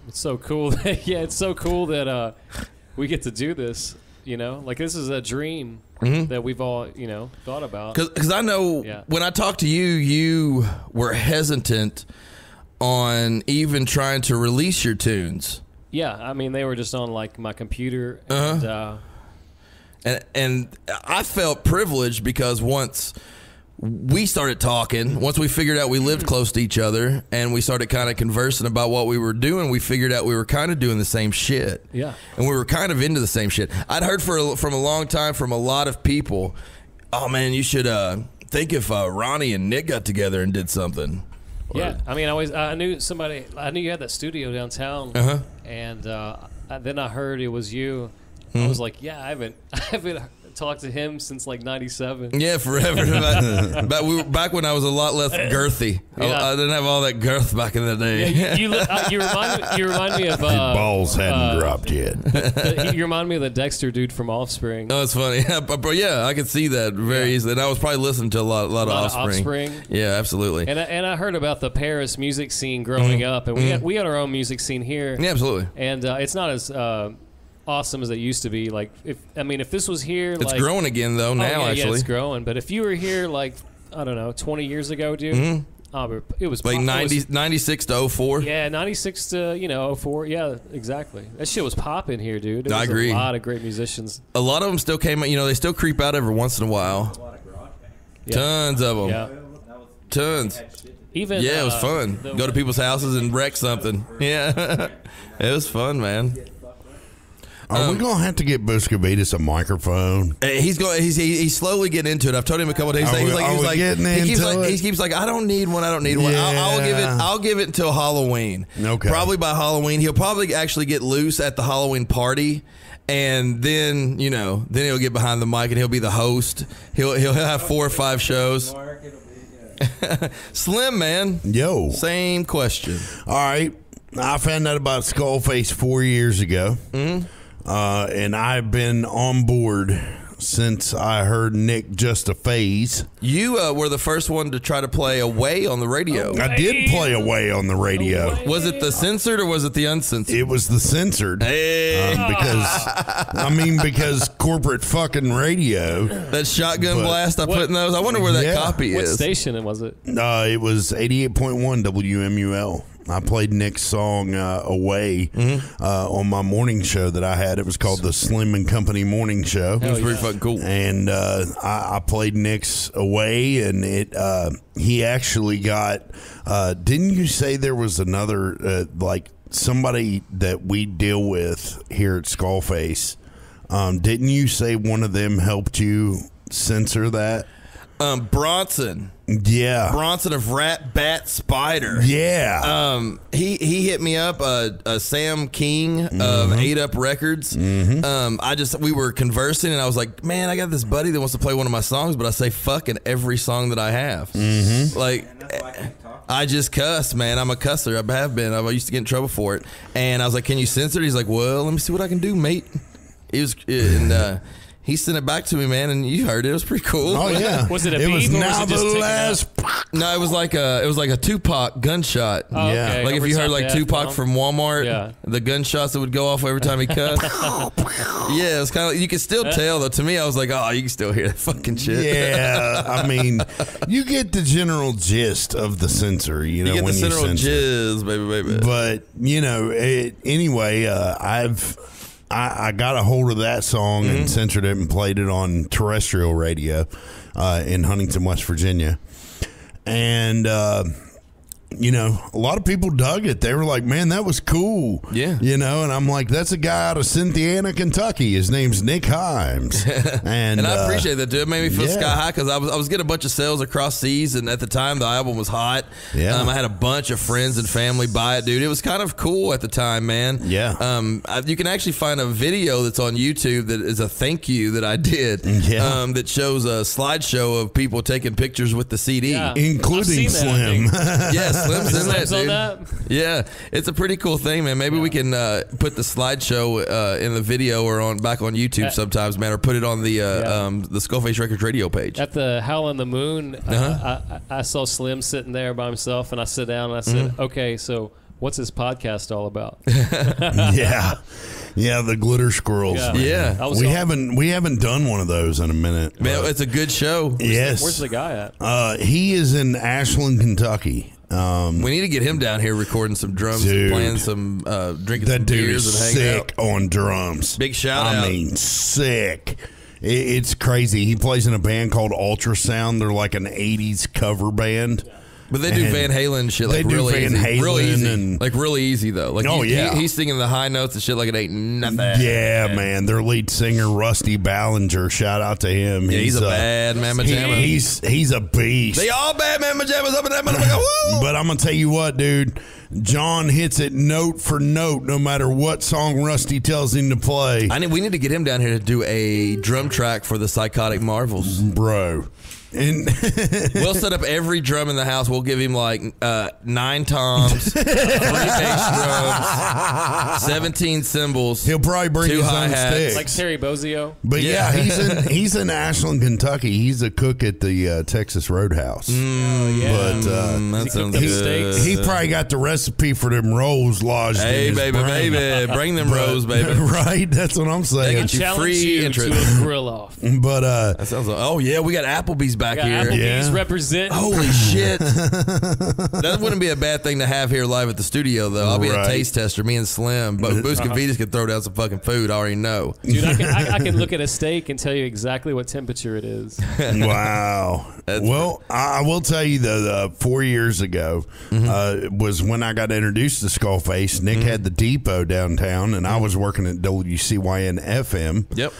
It's so cool. It's so cool that we get to do this. Like this is a dream that we've all thought about. Because I know when I talked to you, you were hesitant on even trying to release your tunes. Yeah, I mean they were just on like my computer and. And I felt privileged because once we started talking. Once we figured out we lived close to each other and we started kind of conversing about what we were doing, we figured out we were kind of doing the same shit. Yeah. And we were kind of into the same shit. I'd heard from a long time from a lot of people, oh man, you should think if Ronnie and Nick got together and did something. Yeah, I mean, I knew somebody. I knew you had that studio downtown, and then I heard it was you. I was like, yeah, I haven't talked to him since like '97. Yeah, forever. back when I was a lot less girthy. Yeah. I didn't have all that girth back in the day. Yeah, you remind me of Your balls hadn't dropped yet. You remind me of the Dexter dude from Offspring. Oh, it's funny. But yeah, I could see that very easily. And I was probably listening to a lot of Offspring. Yeah, absolutely. And I heard about the Paris music scene growing up, and we had our own music scene here. Yeah, absolutely. And it's not as awesome as it used to be. Like, if this was here, it's growing again though now. Yeah, actually, it's growing. But if you were here, like, I don't know, 20 years ago, dude. It was like 96 to 04. Yeah, 96 to 04. Yeah, exactly. That shit was popping here, dude. I agree. A lot of great musicians. A lot of them still came out. They still creep out every once in a while. Tons of them. Yeah. Tons. Even it was fun. Go to people's houses and wreck something. Yeah, it was fun, man. Are we gonna have to get Buscavitas a microphone? He's slowly getting into it. I've told him a couple of days. He keeps like, I don't need one. Yeah. I'll give it until Halloween. Okay. Probably by Halloween, he'll probably actually get loose at the Halloween party, and then he'll get behind the mic and he'll be the host. He'll have 4 or 5 shows. Slim, man. Yo. Same question. All right. I found out about SkullFace 4 years ago. And I've been on board since I heard Nick Just a Phase. You were the first one to try to play Away on the radio. I did play Away on the radio. Was it the censored or was it the uncensored? It was the censored. Hey. Because corporate fucking radio. That shotgun blast I put in those. I wonder where that copy is. What station was it? It was 88.1 WMUL. I played Nick's song Away on my morning show that I had. It was called the Slim and Company Morning Show. It was pretty fucking cool. And I played Nick's Away, and he actually got. Didn't you say there was another somebody that we deal with here at SkullFace? Didn't you say one of them helped you censor that? Bronson. Yeah. Bronson of Rat Bat Spider. Yeah. He hit me up, Sam King of 8 Up Records. We were conversing and I was like, man, I got this buddy that wants to play one of my songs, but I say fuck in every song that I have. Like, I just cuss, man. I'm a cusser. I have been. I used to get in trouble for it. And I was like, can you censor it? He's like, well, let me see what I can do, mate. He sent it back to me, man, and you heard it. It was pretty cool. Oh yeah, was it a beep? It was now the last. No, it was like a Tupac gunshot. Oh, yeah, okay. Like if you heard like Tupac from Walmart, the gunshots that would go off every time he cussed. Yeah, it was kind of. You could still tell though. To me, I was like, oh, you can still hear that fucking shit. Yeah, I mean, you get the general gist of the censor. You get the general censor. jizz, baby. But anyway, I got a hold of that song and censored it and played it on terrestrial radio in Huntington, West Virginia. And, a lot of people dug it. They were like, man, that was cool. Yeah. And I'm like, that's a guy out of Cynthiana, Kentucky. His name's Nick Himes. And I appreciate that, dude. It made me feel sky high because I was getting a bunch of sales across seas, and at the time, the album was hot. Yeah. I had a bunch of friends and family buy it, dude. It was kind of cool at the time, man. Yeah. You can actually find a video that's on YouTube that is a thank you that I did that shows a slideshow of people taking pictures with the CD. Yeah. Including Slim. Yes. Slim's in that, Slim's on dude. that? Yeah, it's a pretty cool thing, man. Maybe we can put the slideshow in the video or back on YouTube sometimes, man, or put it on the SkullFace Records radio page. At the Howl in the Moon, I saw Slim sitting there by himself, and I sit down and I said, okay, so what's his podcast all about? Yeah, the glitter squirrels. Yeah. We haven't done one of those in a minute. Man, it's a good show. Yes. Where's the guy at? He is in Ashland, Kentucky. We need to get him down here recording some drums, and playing some, drinking that some dude beers is and hanging sick out. on drums. Big shout out. I mean, sick. It's crazy. He plays in a band called Ultrasound. They're like an 80s cover band. But they do Van Halen shit like real easy. Real easy. And, like really easy though. Like he's singing the high notes and shit like it ain't nothing. Yeah, man. Their lead singer Rusty Ballinger, shout out to him. Yeah, he's a bad mamma jamma. He's a beast. They all bad mamma jammas up in that motherfucker. Woo! But I'm gonna tell you what, dude. John hits it note for note, no matter what song Rusty tells him to play. We need to get him down here to do a drum track for the Psychotic Marvels, bro. And we'll set up every drum in the house. We'll give him like 9 toms, 3 bass drums, 17 cymbals. He'll probably bring 2 his own hi-hats. sticks. Like Terry Bozzio. But yeah, he's in Ashland, Kentucky. He's a cook at the Texas Roadhouse. That sounds good. He probably got the recipe for them rolls lodged in his brain. baby, bring them rolls, baby. Right, that's what I'm saying. They get you free entry to a grill off. But that sounds like, oh yeah, we got Applebee's back here. Applebee's represent. Holy shit. That wouldn't be a bad thing to have here live at the studio, though. I'll be a taste tester, me and Slim. But Buscavitas can throw down some fucking food. I already know. Dude, I can look at a steak and tell you exactly what temperature it is. Wow. Well, I will tell you, though, 4 years ago was when I got introduced to SkullFace. Nick had the depot downtown, and I was working at WCYN FM. Yep.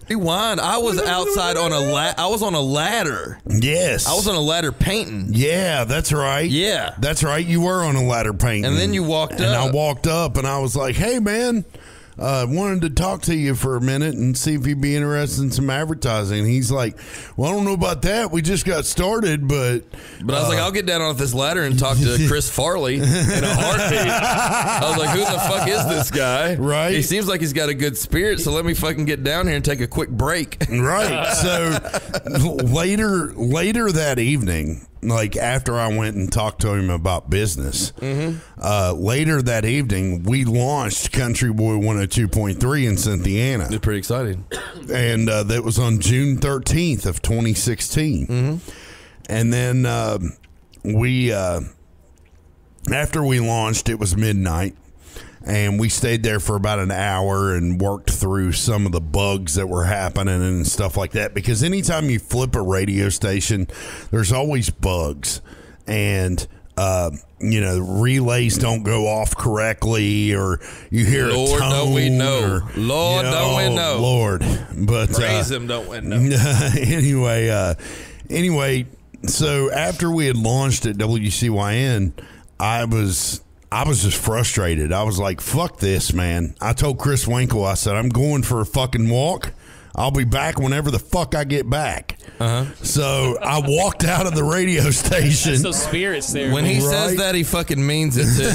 Rewind. I was outside on I was on a ladder. Yes. I was on a ladder painting. Yeah, that's right. Yeah. That's right. You were on a ladder painting. And then you walked up. And I walked up and I was like, hey, man, wanted to talk to you for a minute and see if you'd be interested in some advertising. And he's like, well, I don't know about that. We just got started, but I was like, I'll get down off this ladder and talk to Chris Farley in a heartbeat. I was like, who the fuck is this guy? Right. He seems like he's got a good spirit, so let me fucking get down here and take a quick break. Right. So later that evening, like after I went and talked to him about business, later that evening, we launched Country Boy 102.3 in Cynthiana. It's pretty exciting. And that was on June 13th of 2016. And then after we launched, it was midnight. And we stayed there for about an hour and worked through some of the bugs that were happening and stuff like that. Because anytime you flip a radio station, there's always bugs. And, relays don't go off correctly, or you hear a tone. Don't we know? Lord, don't we know? Lord. But, praise him, don't we know? Anyway, so after we had launched at WCYN, I was just frustrated. I was like, fuck this, man. I told Chris Winkle, I said, I'm going for a fucking walk. I'll be back whenever the fuck I get back. So I walked out of the radio station. That's those spirits there. When he says that, he fucking means it too.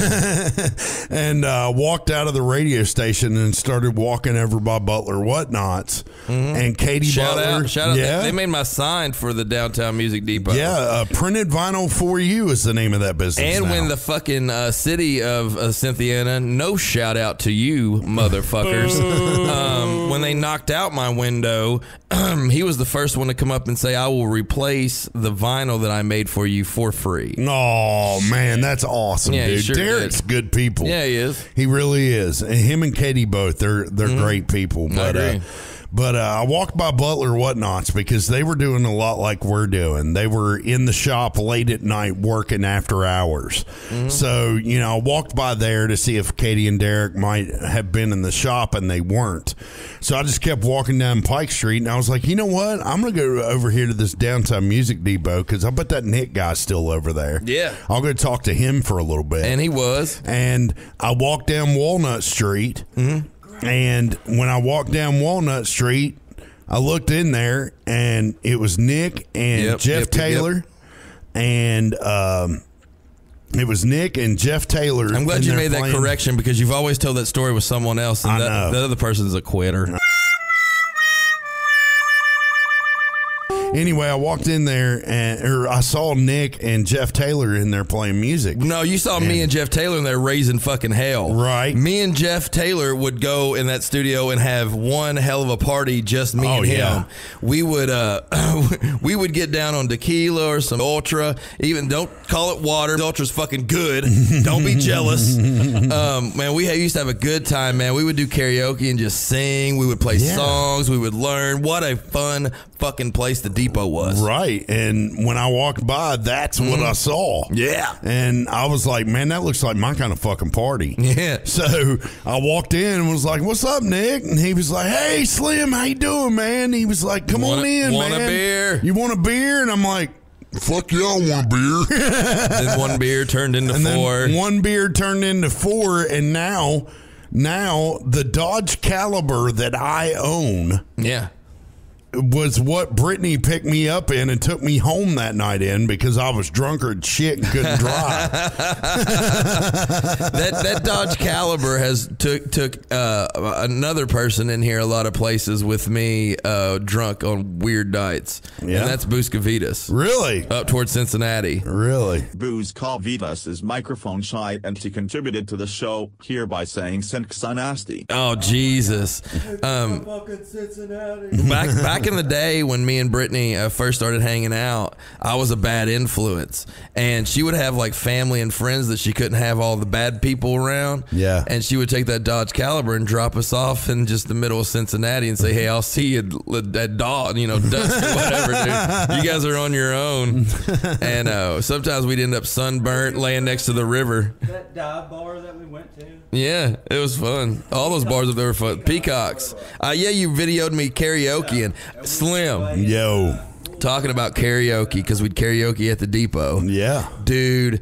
And walked out of the radio station and started walking over by Butler Whatnots. And Katie Butler. Shout out. Yeah. They made my sign for the Downtown Music Depot. Yeah, Printed Vinyl for You is the name of that business. And now. when the fucking city of Cynthiana, no shout out to you, motherfuckers. When they knocked out my window, he was the first one to come up and say, I will replace the vinyl that I made for you for free. Oh, man, that's awesome, dude. Sure Derek's good people. Yeah, he is. He really is. And him and Katie both, they're great people. But I walked by Butler Whatnots because they were doing a lot like we're doing. They were in the shop late at night working after hours. So, I walked by there to see if Katie and Derek might have been in the shop, and they weren't. So I just kept walking down Pike Street, and I was like, you know what? I'm going to go over here to this Downtown Music Depot because I bet that Nick guy's still over there. Yeah. I'll go talk to him for a little bit. And he was. And I walked down Walnut Street. And when I walked down Walnut Street, I looked in there, and it was Nick and Jeff Taylor. And it was Nick and Jeff Taylor. I'm glad you made that correction because you've always told that story with someone else, and that other person's a quitter. Anyway, I walked in there or I saw Nick and Jeff Taylor in there playing music. No, you saw me and Jeff Taylor in there raising fucking hell. Right. Me and Jeff Taylor would go in that studio and have one hell of a party, just me and him. Yeah. We would we would get down on tequila or some Ultra. Even don't call it water. Ultra's fucking good. Don't be jealous. Man, we used to have a good time, man. We would do karaoke and just sing. We would play songs. We would learn. What a fun fucking place the Depot was. Right. And when I walked by, that's what I saw. Yeah. And I was like, man, that looks like my kind of fucking party. Yeah. So I walked in and was like, what's up, Nick? And he was like, hey, Slim, how you doing, man? He was like, come on in, want man. a beer? You want a beer? And I'm like, fuck yeah, I want a beer. Then one beer turned into four. Then one beer turned into four. And now the Dodge Caliber that I own. Yeah. Was what Brittany picked me up in and took me home that night in because I was drunker than shit and couldn't drive. that Dodge Caliber has took another person in here a lot of places with me drunk on weird nights. Yeah. And that's Buscavitas. Really? Up towards Cincinnati. Really? Buscavitas is microphone shy and he contributed to the show here by saying Cincinnati. Oh, Jesus. Back in the day when me and Brittany first started hanging out, I was a bad influence, and she would have like family and friends that she couldn't have all the bad people around. Yeah. And she would take that Dodge Caliber and drop us off in just the middle of Cincinnati and say, hey, I'll see you at dawn, dusk or whatever, dude. You guys are on your own. And sometimes we'd end up sunburnt laying next to the river. That dive bar that we went to. Yeah, it was fun. All those bars up there were fun. Peacocks. Yeah, you videoed me karaoke and Slim. Yo. Talking about karaoke because we'd karaoke at the Depot. Yeah. Dude,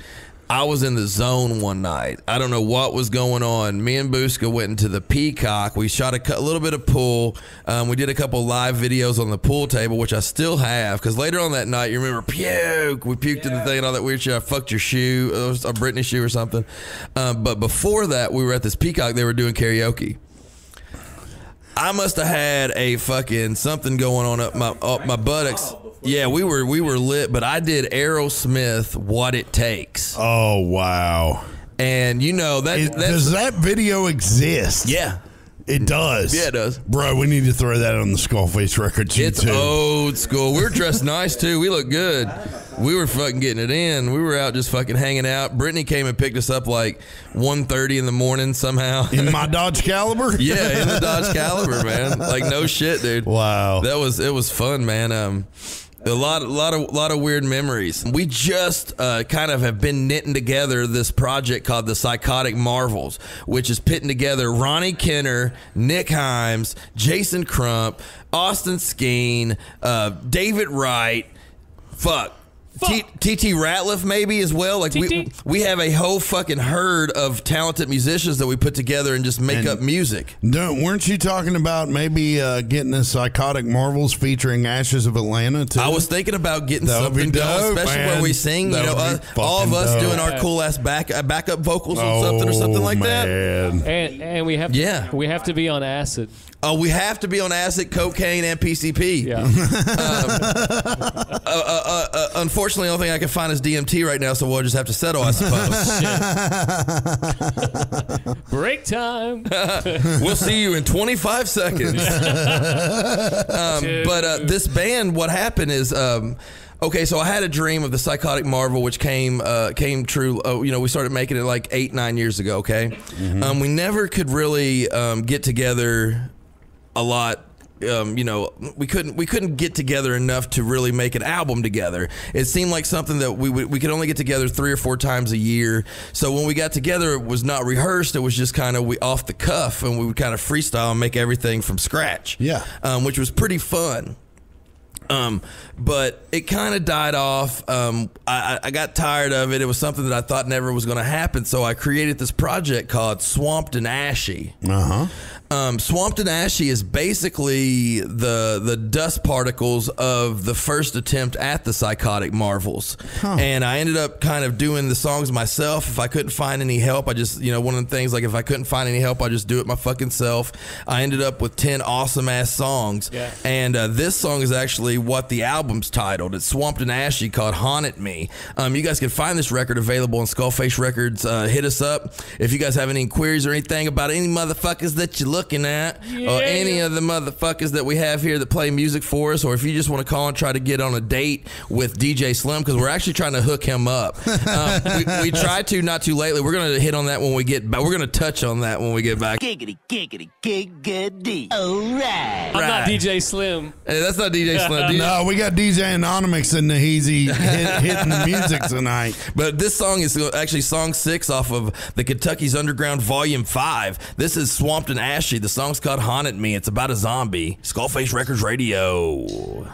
I was in the zone one night. I don't know what was going on. Me and Busca went into the Peacock. We shot a little bit of pool. We did a couple live videos on the pool table, which I still have. Because later on that night, you remember, puke. We puked in the thing and all that weird shit. I fucked your shoe. It was a Britney shoe or something. But before that, we were at this Peacock. They were doing karaoke. I must have had a fucking something going on up my buttocks. Yeah, we were lit, but I did Aerosmith, What It Takes. Oh, wow. And does that video exist? Yeah. It does. Yeah, it does. Bro, we need to throw that on the SkullFace Records YouTube. It's old school. We were dressed nice, too. We look good. We were fucking getting it in. We were out just fucking hanging out. Brittany came and picked us up like 1:30 in the morning somehow. In my Dodge Caliber? Yeah, in the Dodge Caliber, man. Like, no shit, dude. Wow. It was fun, man. A lot of weird memories. We just kind of have been knitting together this project called the Psychotic Marvels, which is pitting together Ronnie Kenner, Nick Himes, Jason Crump, Austin Skeen, David Wright, TT Ratliff maybe as well. Like we have a whole fucking herd of talented musicians that we put together and just make up music. Weren't you talking about maybe getting a Psychotic Marvels featuring Ashes of Atlanta too? I was thinking about getting something going, especially where we sing. All of us doing our cool ass backup vocals on something or something like that. And we have to be on acid. Oh, we have to be on acid, cocaine, and PCP. Yeah. Unfortunately, the only thing I can find is DMT right now, so we'll just have to settle, I suppose. Break time. We'll see you in 25 seconds. But this band, what happened is... okay, so I had a dream of the Psychotic Marvel, which came true. We started making it like 8-9 years ago. Okay, Mm-hmm. We never could really get together a lot. We couldn't get together enough to really make an album together. It seemed like something that we could only get together 3 or 4 times a year. So when we got together, it was not rehearsed. It was just kind of off the cuff, and we would kind of freestyle and make everything from scratch. Yeah, which was pretty fun. But it kind of died off. I got tired of it. It was something that I thought never was going to happen. So I created this project called Swamped and Ashy. Swamped and Ashy is basically the dust particles of the first attempt at the Psychotic Marvels. And I ended up kind of doing the songs myself. If I couldn't find any help, I just, one of the things, like if I couldn't find any help, I just do it my fucking self. I ended up with 10 awesome ass songs. Yeah. And this song is actually what the album's titled. It's Swamped and Ashy, called Haunted Me. You guys can find this record available on SkullFace Records. Hit us up if you guys have any inquiries or anything about any motherfuckers that you're looking at, or any of the motherfuckers that we have here that play music for us, or if you just want to call and try to get on a date with DJ Slim, because we're actually trying to hook him up. We tried to not too lately. We're going to hit on that when we get back. We're going to touch on that when we get back. Giggity, giggity, giggity. All right. I'm not DJ Slim. Hey, that's not DJ Slim. No, we got DJ Anonymous in the Heezy hitting the music tonight. But this song is actually song 6 off of the Kentucky's Underground Volume 5. This is Swamped and Ashy. The song's called Haunted Me. It's about a zombie. SkullFace Records Radio.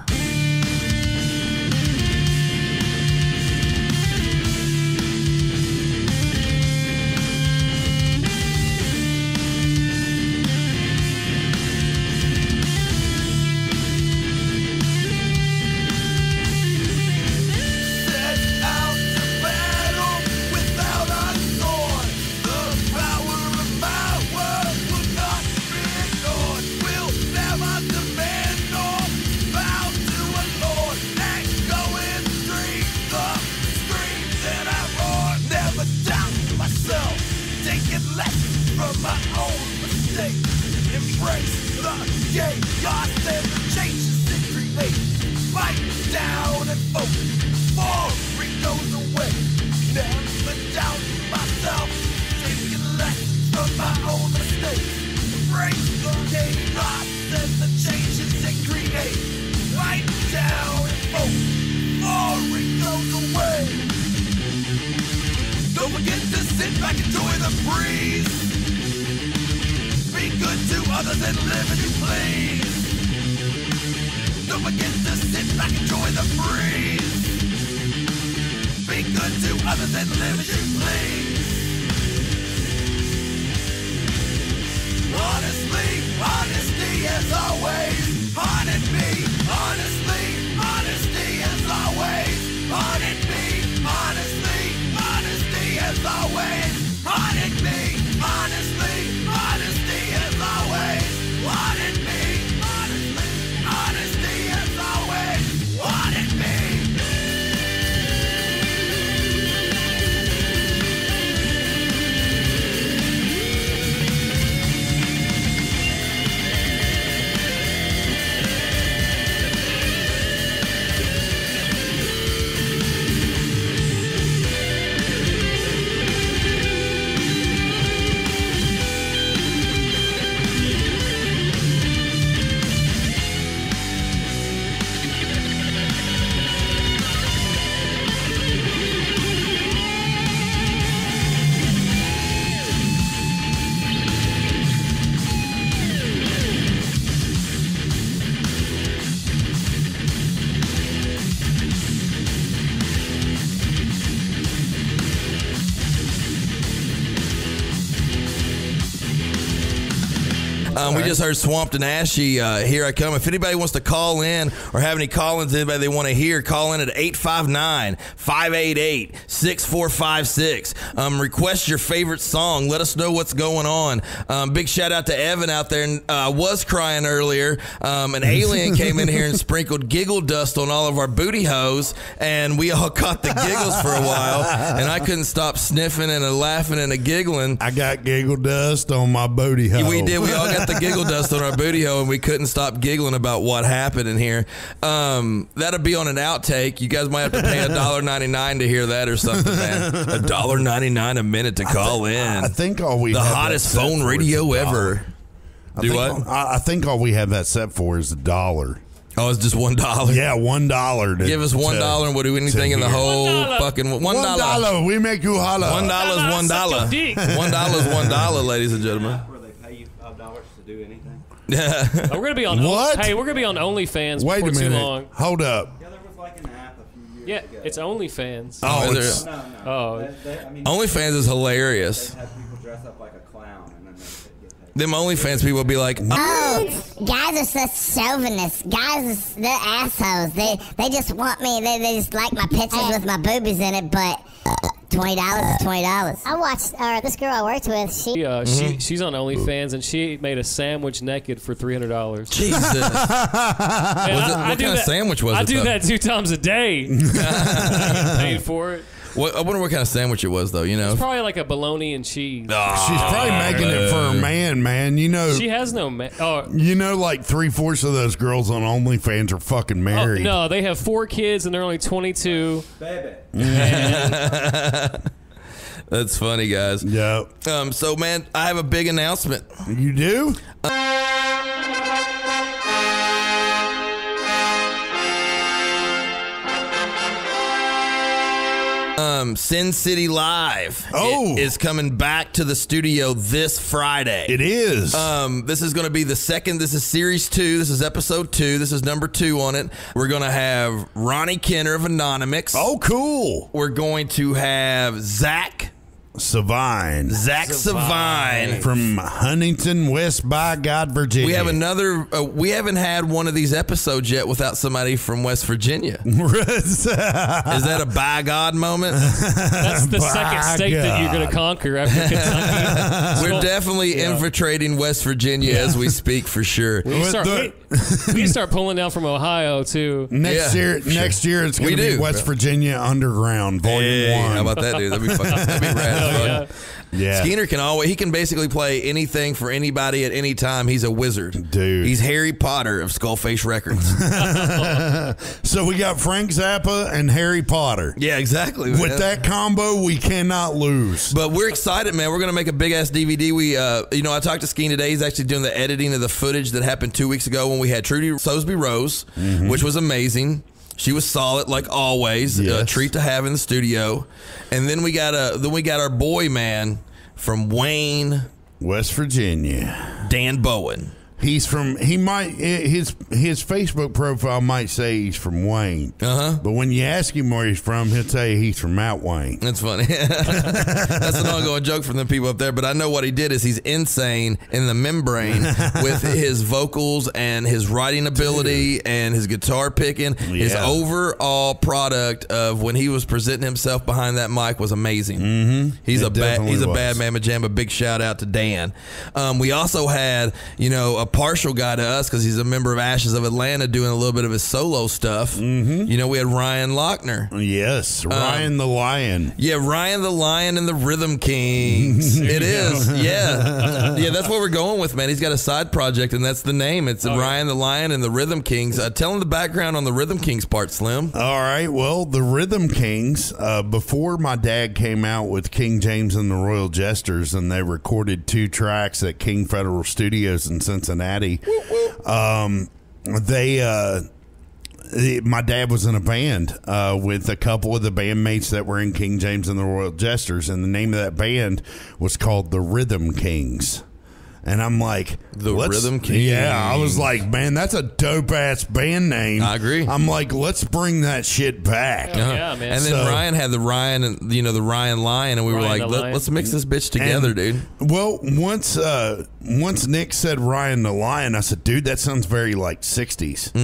We just heard Swamped and Ashy. Here I come. If anybody wants to call in or have any call-ins, anybody they want to hear, call in at 859-588-6456. Request your favorite song. Let us know what's going on. Big shout out to Evan out there. Was crying earlier. An alien came in here and sprinkled giggle dust on all of our booty hoes, and we all caught the giggles for a while, and I couldn't stop sniffing and laughing and giggling. I got giggle dust on my booty hole. We did. We all got the giggle dust on our booty hole, and we couldn't stop giggling about what happened in here. That'll be on an outtake. You guys might have to pay $1.99 to hear that or something, man. $1.99 a minute to call in. I think all we the have hottest phone radio ever. Do what? I think all we have that set for is $1. Oh, it's just $1. Yeah, $1. Give us $1 and we'll do anything in the whole fucking $1. We make you holler. $1 is $1. $1 is $1, ladies and gentlemen. Where they pay you $5 to do anything. Yeah. We're gonna be on. What? Hey, we're gonna be on OnlyFans. Wait a before minute. Too long. Hold up. Yeah, there was like an app a few years Yeah, ago. it's OnlyFans. Oh, it's, No. Oh. I mean, OnlyFans is hilarious. they had people dress up like a clown and then they get paid. Them OnlyFans people will be like, Oh, guys are such chauvinists. Guys, they're assholes. They just want me. They just like my pictures with my boobies in it, but $20 is $20. I watched this girl I worked with. She's on OnlyFans, and she made a sandwich naked for $300. Jesus. What kind of sandwich was it? I do that 2 times a day. Paid for it. I wonder what kind of sandwich it was, though. You know, it's probably like a bologna and cheese. Oh, she's probably making it for her man. You know, she has no man. Oh, you know, like 3/4 of those girls on OnlyFans are fucking married. No, they have 4 kids and they're only 22. Baby. That's funny, guys. Yeah. So, man, I have a big announcement. You do? Sin City Live is coming back to the studio this Friday. It is. This is going to be the second. This is series 2. This is episode 2. This is number 2 on it. We're going to have Ronnie Kenner of Anonymous. Oh, cool. We're going to have Zach Savine. From Huntington, West by God, Virginia. We have another. We haven't had one of these episodes yet without somebody from West Virginia. Is that a by God moment? That's the second state that you're going to conquer after Kentucky. We're definitely infiltrating West Virginia as we speak, for sure. We start pulling down from Ohio too. Next year, it's going to be West Virginia Underground Volume 1. How about that, dude? That'd be fucking. That'd be rad. Yeah. Skeeter he can basically play anything for anybody at any time. He's a wizard. Dude. He's Harry Potter of SkullFace Records. So we got Frank Zappa and Harry Potter. Yeah, exactly. With that combo, we cannot lose. But we're excited, man. We're going to make a big-ass DVD. We, I talked to Skeen today. He's actually doing the editing of the footage that happened 2 weeks ago when we had Trudy Sosby Rose, which was amazing. She was solid, like always. Yes. A treat to have in the studio. And then we got our boy, man, from Wayne, West Virginia, Dan Bowen. His Facebook profile might say he's from Wayne. But when you ask him where he's from, he'll tell you he's from Mount Wayne. That's funny. That's an ongoing joke from the people up there. But I know what he did is he's insane in the membrane with his vocals and his writing ability and his guitar picking. His overall product of when he was presenting himself behind that mic was amazing. He's a bad man, Majamba. Big shout out to Dan. We also had, a partial guy to us because he's a member of Ashes of Atlanta doing a little bit of his solo stuff. We had Ryan Lochner. Yes, Ryan the Lion. Yeah, Ryan the Lion and the Rhythm Kings. It is. Yeah, that's what we're going with, man. He's got a side project, and that's the name. It's Ryan the Lion and the Rhythm Kings. Tell him the background on the Rhythm Kings part, Slim. All right. Well, the Rhythm Kings, before my dad came out with King James and the Royal Jesters, and they recorded 2 tracks at King Federal Studios in Cincinnati. My dad was in a band with a couple of the bandmates that were in King James and the Royal Jesters, and the name of that band was called the Rhythm Kings. And I'm like, the Rhythm Kings. Yeah, I was like, man, that's a dope ass band name. I agree. I'm like, let's bring that shit back. Yeah, man. And then Ryan had the Ryan and the Ryan Lion, and we were like, let's mix this bitch together, dude. Well, once Nick said Ryan the Lion, I said, dude, that sounds very like 60s.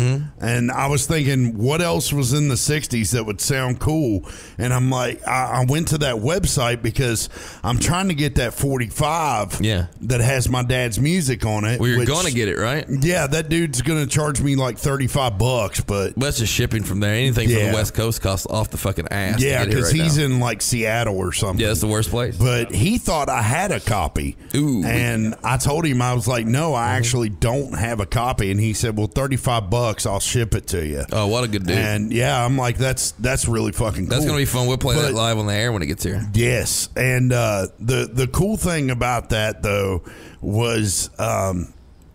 And I was thinking, what else was in the 60s that would sound cool? And I'm like, I went to that website because I'm trying to get that 45 that has my dad's music on it. Well, you're going to get it, right? Yeah, that dude's going to charge me like $35, but that's just shipping from there. Anything from the West Coast costs off the fucking ass. Yeah, because he's in like Seattle or something. Yeah, it's the worst place. But he thought I had a copy. Ooh. And I told him, I was like, no, I actually don't have a copy. And he said, well, $35, I'll ship it to you. Oh, what a good dude. And yeah, I'm like, that's really fucking cool. That's going to be fun. We'll play that live on the air when it gets here. Yes. And the cool thing about that, though, was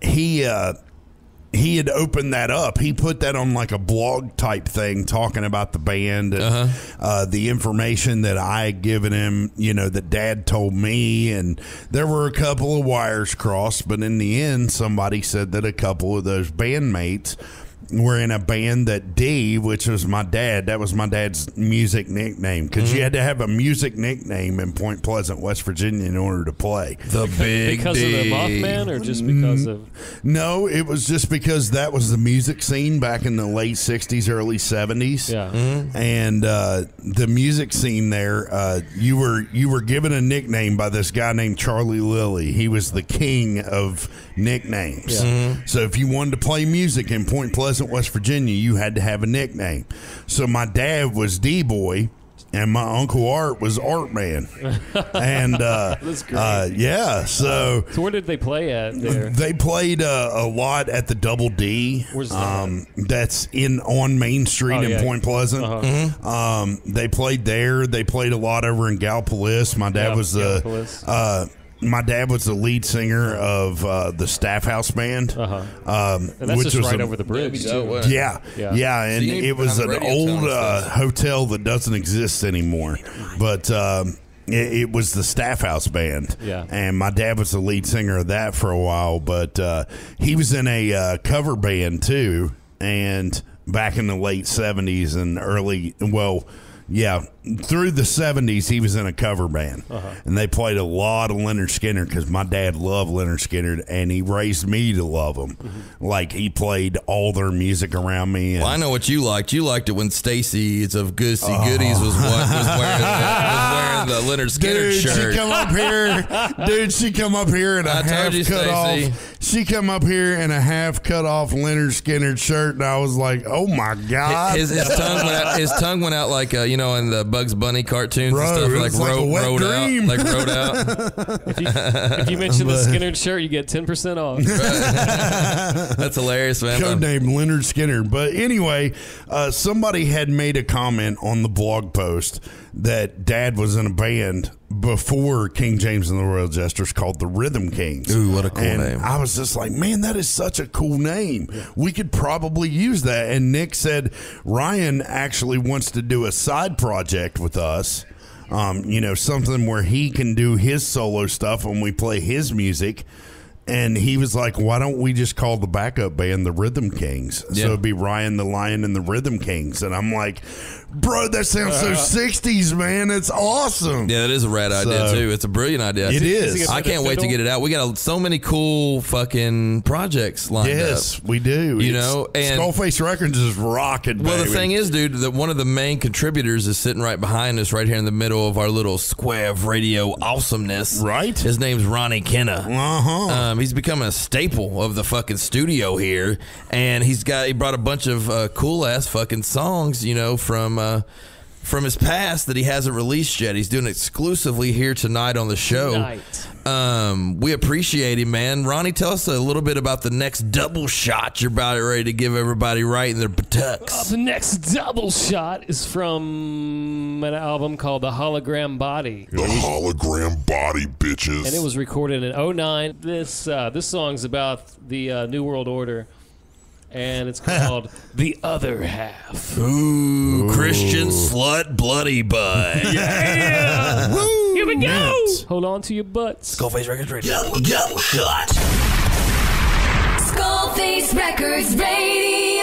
he had opened that up. He put that on like a blog type thing, talking about the band and the information that I had given him, that Dad told me. And there were a couple of wires crossed, but in the end, somebody said that a couple of those bandmates were in a band that D, which was my dad, that was my dad's music nickname, because you had to have a music nickname in Point Pleasant, West Virginia in order to play. The Big because D. of the Mothman, or just because of... No, it was just because that was the music scene back in the late 60s, early 70s. Yeah. And the music scene there, you were given a nickname by this guy named Charlie Lilly. He was the king of nicknames. So if you wanted to play music in Point Pleasant, West Virginia, you had to have a nickname. So my dad was D-Boy, and my Uncle Art was Art Man. And That's great. yeah, so where did they play at there? they played a lot at the Double D. Where's that? That's on Main Street in Point Pleasant. They played there. They played a lot over in Gallipolis. My dad was my dad was the lead singer of the Staff House Band, and that's which just was right over the bridge. Too. Yeah, and it was an old hotel that doesn't exist anymore, but it was the Staff House Band, and my dad was the lead singer of that for a while, but he was in a cover band too, and back in the late 70s and early, through the 70s, he was in a cover band, and they played a lot of Leonard Skinner because my dad loved Leonard Skinner, and he raised me to love him. Like, he played all their music around me. And I know what you liked. You liked it when Stacy of Goosey Goodies was wearing the Leonard Skinner shirt. She come up here, she come up here in a half cut off. She come up here in a half cut off Leonard Skinner shirt, and I was like, oh my God. His tongue went out like in the Bugs Bunny cartoons and stuff, like rode out. If you mention the Skinner shirt, you get 10% off. That's hilarious, man. Codename Leonard Skinner. But anyway, somebody had made a comment on the blog post that Dad was in a band before King James and the Royal Jesters called the Rhythm Kings. Ooh, what a cool name. I was just like, man, that is such a cool name. We could probably use that. And Nick said Ryan actually wants to do a side project with us, something where he can do his solo stuff when we play his music. And he was like, why don't we just call the backup band the Rhythm Kings? So it'd be Ryan the Lion and the Rhythm Kings. And I'm like, bro, that sounds so 60s, man. It's awesome. Yeah, that is a rad idea, too. It's a brilliant idea. It is. I can't wait to get it out. We got so many cool fucking projects lined up. Yes, we do. And SkullFace Records is rocking, baby. Well, the thing is, dude, that one of the main contributors is sitting right behind us, right here in the middle of our little square of radio awesomeness. Right. His name's Ronnie Kenna. He's become a staple of the fucking studio here, and he brought a bunch of cool ass fucking songs, from his past that he hasn't released yet. He's doing it exclusively here tonight on the show. We appreciate him, man. Ronnie, tell us a little bit about the next double shot you're about ready to give everybody right in their buttocks. The next double shot is from an album called The Hologram Body. The Hologram Body, bitches. And it was recorded in 2009. This song's about the New World Order, and it's called The Other Half. Ooh, Christian slut bloody butt. Yeah! Woo! Here we go! Hold on to your butts. SkullFace Records Radio. Double shot. SkullFace Records Radio.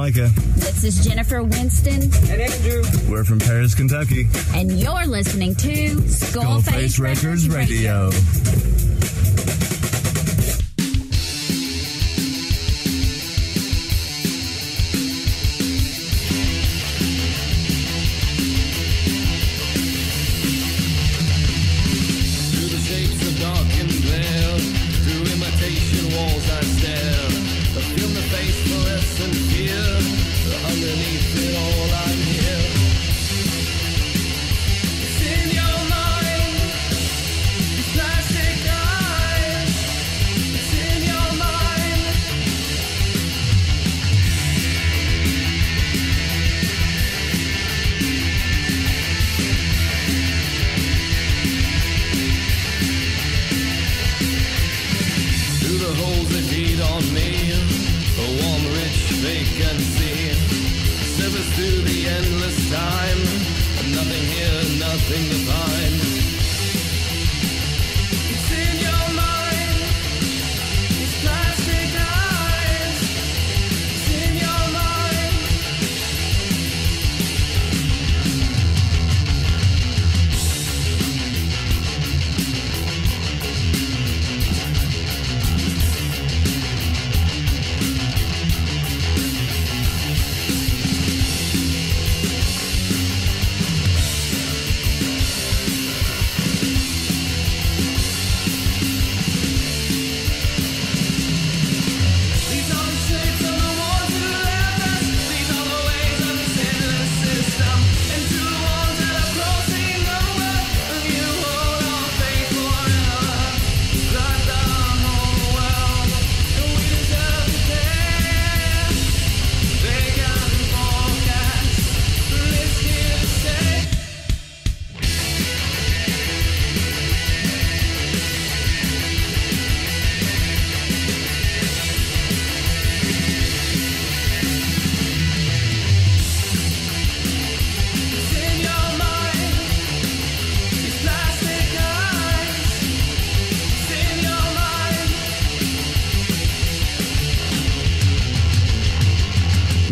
Micah. This is Jennifer Winston. And Andrew. We're from Paris, Kentucky. And you're listening to SkullFace Records Radio. Plastic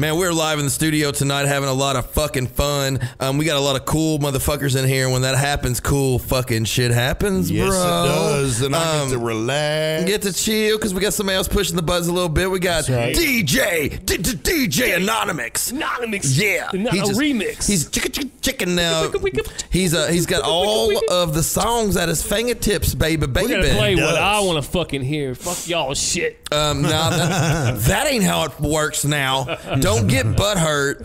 Man, we're live in the studio tonight having a lot of fucking fun. We got a lot of cool motherfuckers in here. When that happens, cool fucking shit happens, yes, bro. Yes, it does. And I get to relax. Get to chill because we got somebody else pushing the buttons a little bit. We got DJ Anonymous. Yeah. Remix. He's chicken now. He's got all of the songs at his fingertips, baby. We're gonna play what I want to fucking hear. Fuck y'all shit. Now that ain't how it works now. Don't get butthurt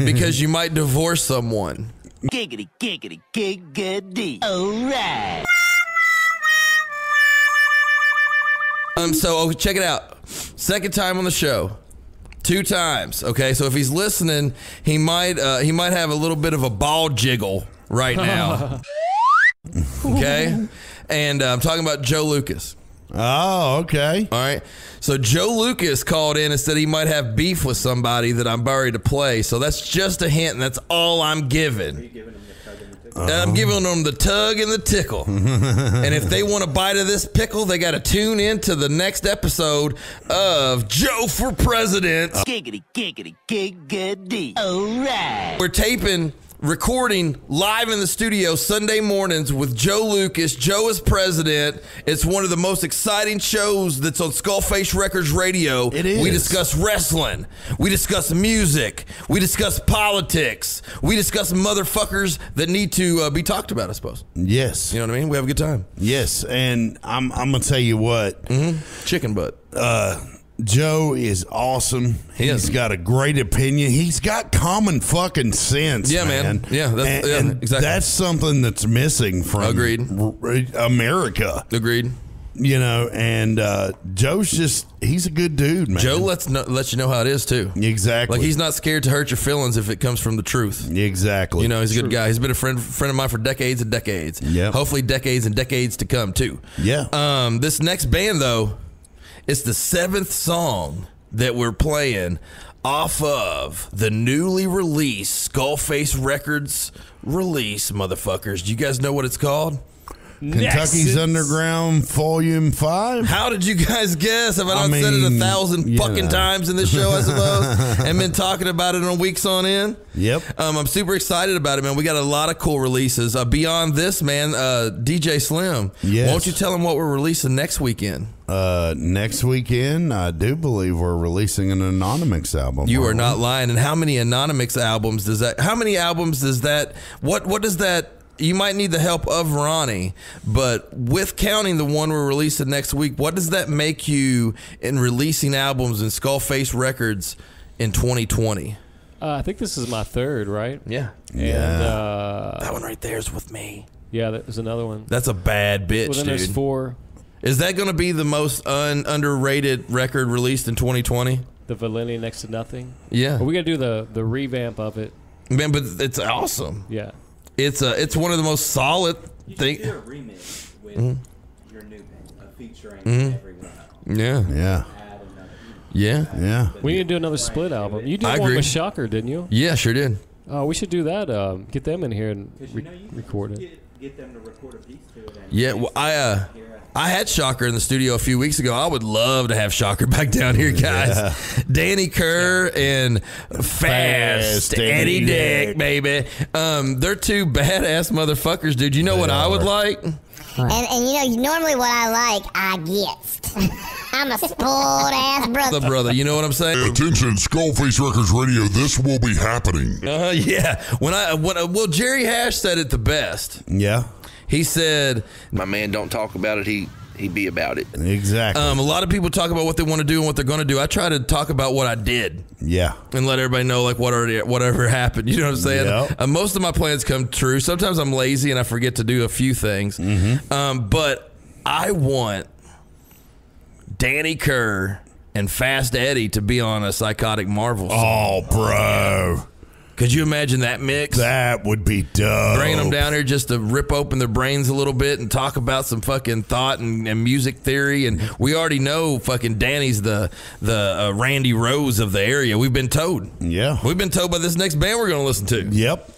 because you might divorce someone. Giggity, giggity, giggity. Alright. So check it out. Second time on the show. 2 times. Okay, so if he's listening, he might have a little bit of a ball jiggle right now. Okay, and I'm talking about Joe Lucas. Oh, okay. All right. So Joe Lucas called in and said he might have beef with somebody that I'm buried to play. So that's just a hint, and that's all I'm giving. Are you giving him the tug and the tickle? I'm giving them the tug and the tickle. And if they want a bite of this pickle, they got to tune in to the next episode of Joe for President. Giggity, giggity, giggity. Alright. We're recording live in the studio Sunday mornings with Joe Lucas. Joe is president. It's one of the most exciting shows that's on SkullFace Records Radio. It is. We discuss wrestling. We discuss music. We discuss politics. We discuss motherfuckers that need to be talked about, I suppose. Yes. You know what I mean? We have a good time. Yes, and I'm going to tell you what. Chicken butt. Joe is awesome. He's got a great opinion. He's got common fucking sense. Yeah, man. Yeah, exactly. That's something that's missing from America. Agreed. You know, and Joe's he's a good dude, man. Joe lets you know how it is, too. Exactly. Like, he's not scared to hurt your feelings if it comes from the truth. Exactly. You know, he's a good guy. He's been a friend of mine for decades and decades. Yeah. Hopefully decades and decades to come, too. Yeah. This next band, though, it's the 7th song that we're playing off of the newly released SkullFace Records release, motherfuckers. Do you guys know what it's called? Kentucky's Underground Volume 5. How did you guys guess? Have I not said it 1,000 fucking times in this show, I suppose? And been talking about it on weeks on end? Yep. I'm super excited about it, man. We got a lot of cool releases. Beyond this, man, DJ Slim, yes. Won't you tell them what we're releasing next weekend? Next weekend, I do believe we're releasing an Anonymous album. You are not lying. And how many Anonymous albums does that? How many albums does that? What does that? You might need the help of Ronnie, but with counting the one we're releasing next week, what does that make you in releasing albums in SkullFace Records in 2020? I think this is my 3rd, right? Yeah. And, that one right there is with me. Yeah, there's another one. That's a bad bitch, well, then dude. There's 4. Is that going to be the most underrated record released in 2020? The Valenian Next to Nothing? Yeah. We got to do the revamp of it. Man, but it's awesome. Yeah. It's one of the most solid things. You should do a remix with your new band, featuring everyone. Yeah. Yeah. We need to do another split album. You did I one agree. with Shocker, didn't you? Yeah, sure did. Oh, we should do that. Get them in here and record it. Get them to record a piece to it. Yeah, well, I had Shocker in the studio a few weeks ago. I would love to have Shocker back down here, guys. Yeah. Danny Kerr and Fast Eddie Dick, baby. They're 2 badass motherfuckers, dude. You know what I would like? And you know, normally what I like, I get. I'm a spoiled ass brother. Brother, you know what I'm saying? Attention, SkullFace Records Radio. This will be happening. Yeah. Well, Jerry Hash said it the best. Yeah. He said, "My man don't talk about it. He be about it." Exactly. A lot of people talk about what they want to do and what they're going to do. I try to talk about what I did. Yeah. And let everybody know like whatever happened. You know what I'm saying? Yep. Most of my plans come true. Sometimes I'm lazy and I forget to do a few things. But I want Danny Kerr and Fast Eddie to be on a Psychotic Marvel song. Oh, bro. Could you imagine that mix? That would be dope. Bringing them down here just to rip open their brains a little bit and talk about some fucking thought and music theory. And we already know fucking Danny's the Randy Rose of the area. We've been told. Yeah. We've been told by this next band we're going to listen to. Yep.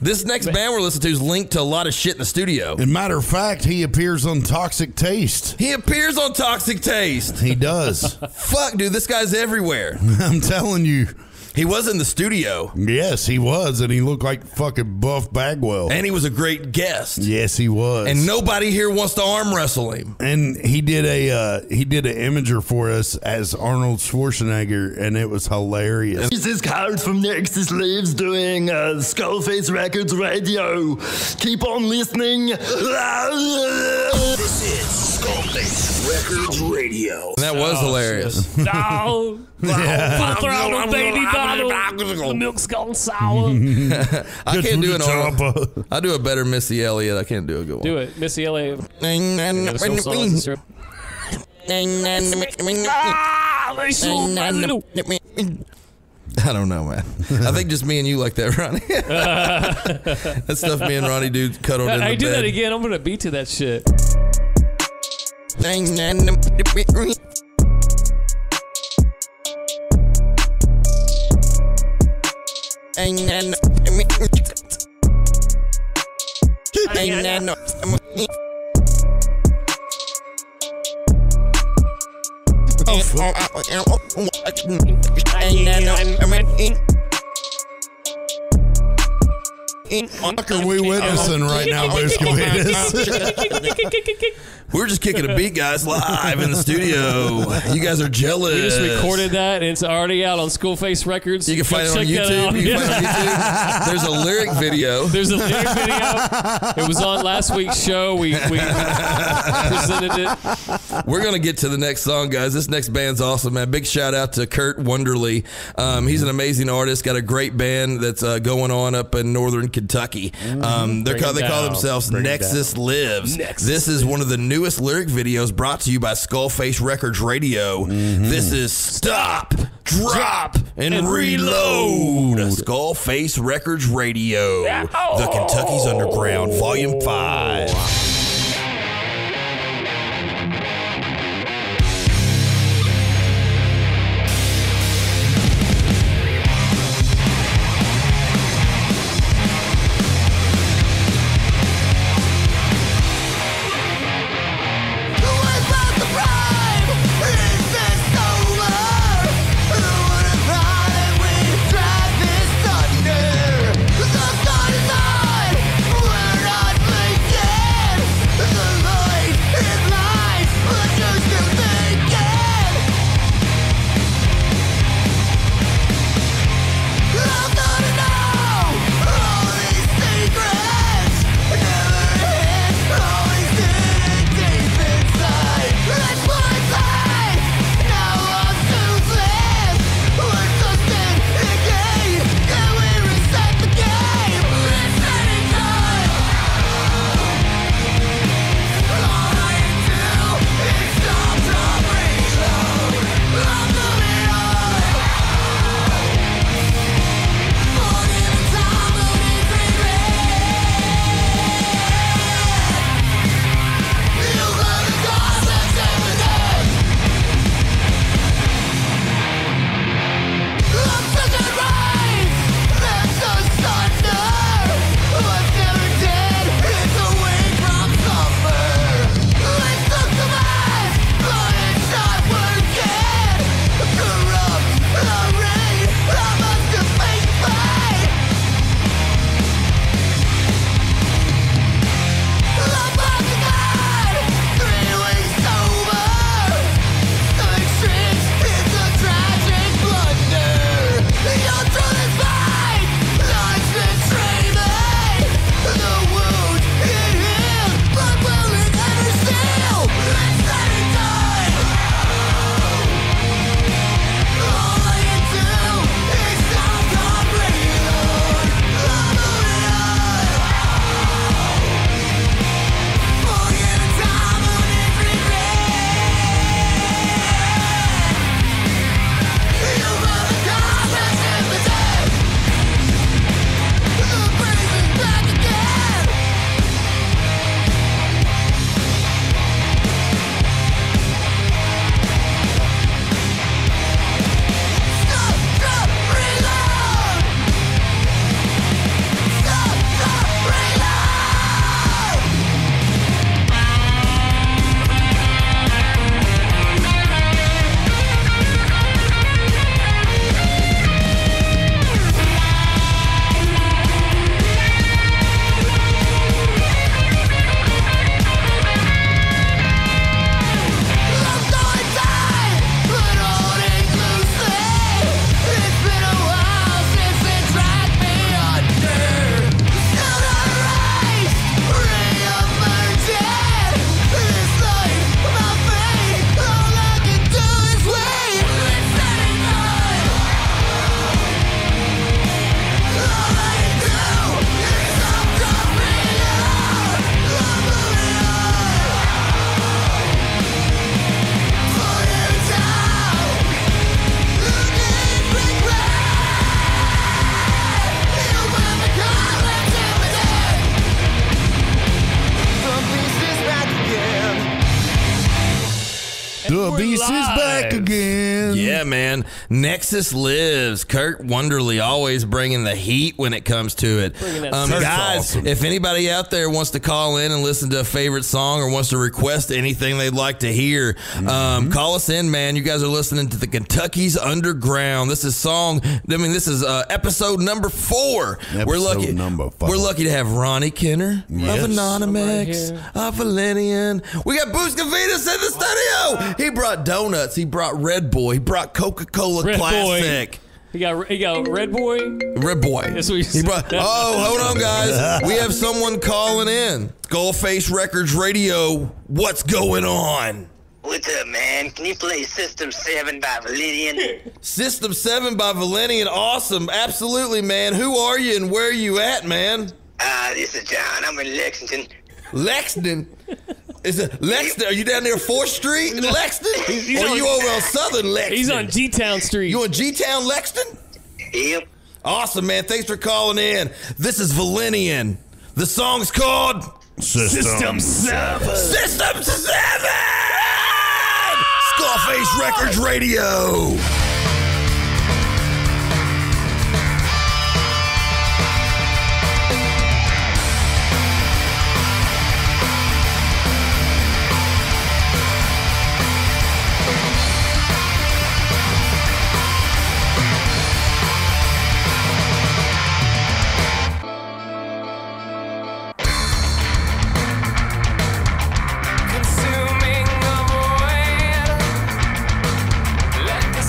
This next band we're listening to is linked to a lot of shit in the studio. As a matter of fact, he appears on Toxic Taste. He appears on Toxic Taste. He does. Fuck, dude, this guy's everywhere. I'm telling you. He was in the studio. Yes, he was, and he looked like fucking Buff Bagwell. And he was a great guest. Yes, he was. And nobody here wants to arm wrestle him. And he did an imager for us as Arnold Schwarzenegger, and it was hilarious. This is Carl from Nexus Lives doing SkullFace Records Radio. Keep on listening. This is SkullFace Records Radio. That was hilarious. No. Full throttle, baby bottle. The milk's gone sour. I can't do an Arnold. I do a better Missy Elliott. I can't do a good one. Do it. Missy Elliott. I don't know, man. I think just me and you like that, Ronnie. That stuff me and Ronnie do cuddled in the bed. I do that again. I'm going to beat to that shit. What are we witnessing right now, We're just kicking a beat, guys, live in the studio. You guys are jealous. We just recorded that, and it's already out on SkullFace Records. You can find it on YouTube. You can find it on YouTube. There's a lyric video. There's a lyric video. It was on last week's show. We presented it. We're going to get to the next song, guys. This next band's awesome, man. Big shout out to Kurt Wonderly. He's an amazing artist. Got a great band that's going on up in northern Kentucky. They call themselves Nexus Lives. This is one of the newest lyric videos brought to you by SkullFace Records Radio. This is Stop, Drop, and Reload. SkullFace Records Radio. The Kentucky's Underground, Volume 5. We're not blinking. Beast is back again. Yeah, man. Nexus lives. Kurt Wonderly always bringing the heat when it comes to it. Guys, awesome. if anybody out there wants to call in and listen to a favorite song or wants to request anything they'd like to hear, call us in, man. You guys are listening to the Kentucky's Underground. This is episode number 4. We're lucky to have Ronnie Kenner of Anonymous, of Valenian. We got Boost Gavitas in the studio. He brought donuts. He brought Red Bull. He brought Coca-Cola Classic. He got Red Boy. Red Boy. That's what He brought. Oh, hold on, guys. We have someone calling in. SkullFace Records Radio. What's going on? What's up, man? Can you play System 7 by Valenian? System 7 by Valenian. Awesome. Absolutely, man. Who are you and where are you at, man? This is John. I'm in Lexington. Lexington? Is it Lexington? Are you down near 4th Street in Lexington? Or are you over on Southern Lexington? He's on G-Town Street. You on G-Town Lexington? Yep. Awesome, man. Thanks for calling in. This is Valenian. The song's called System 7. System 7! SkullFace Records Radio. Consuming the void, let the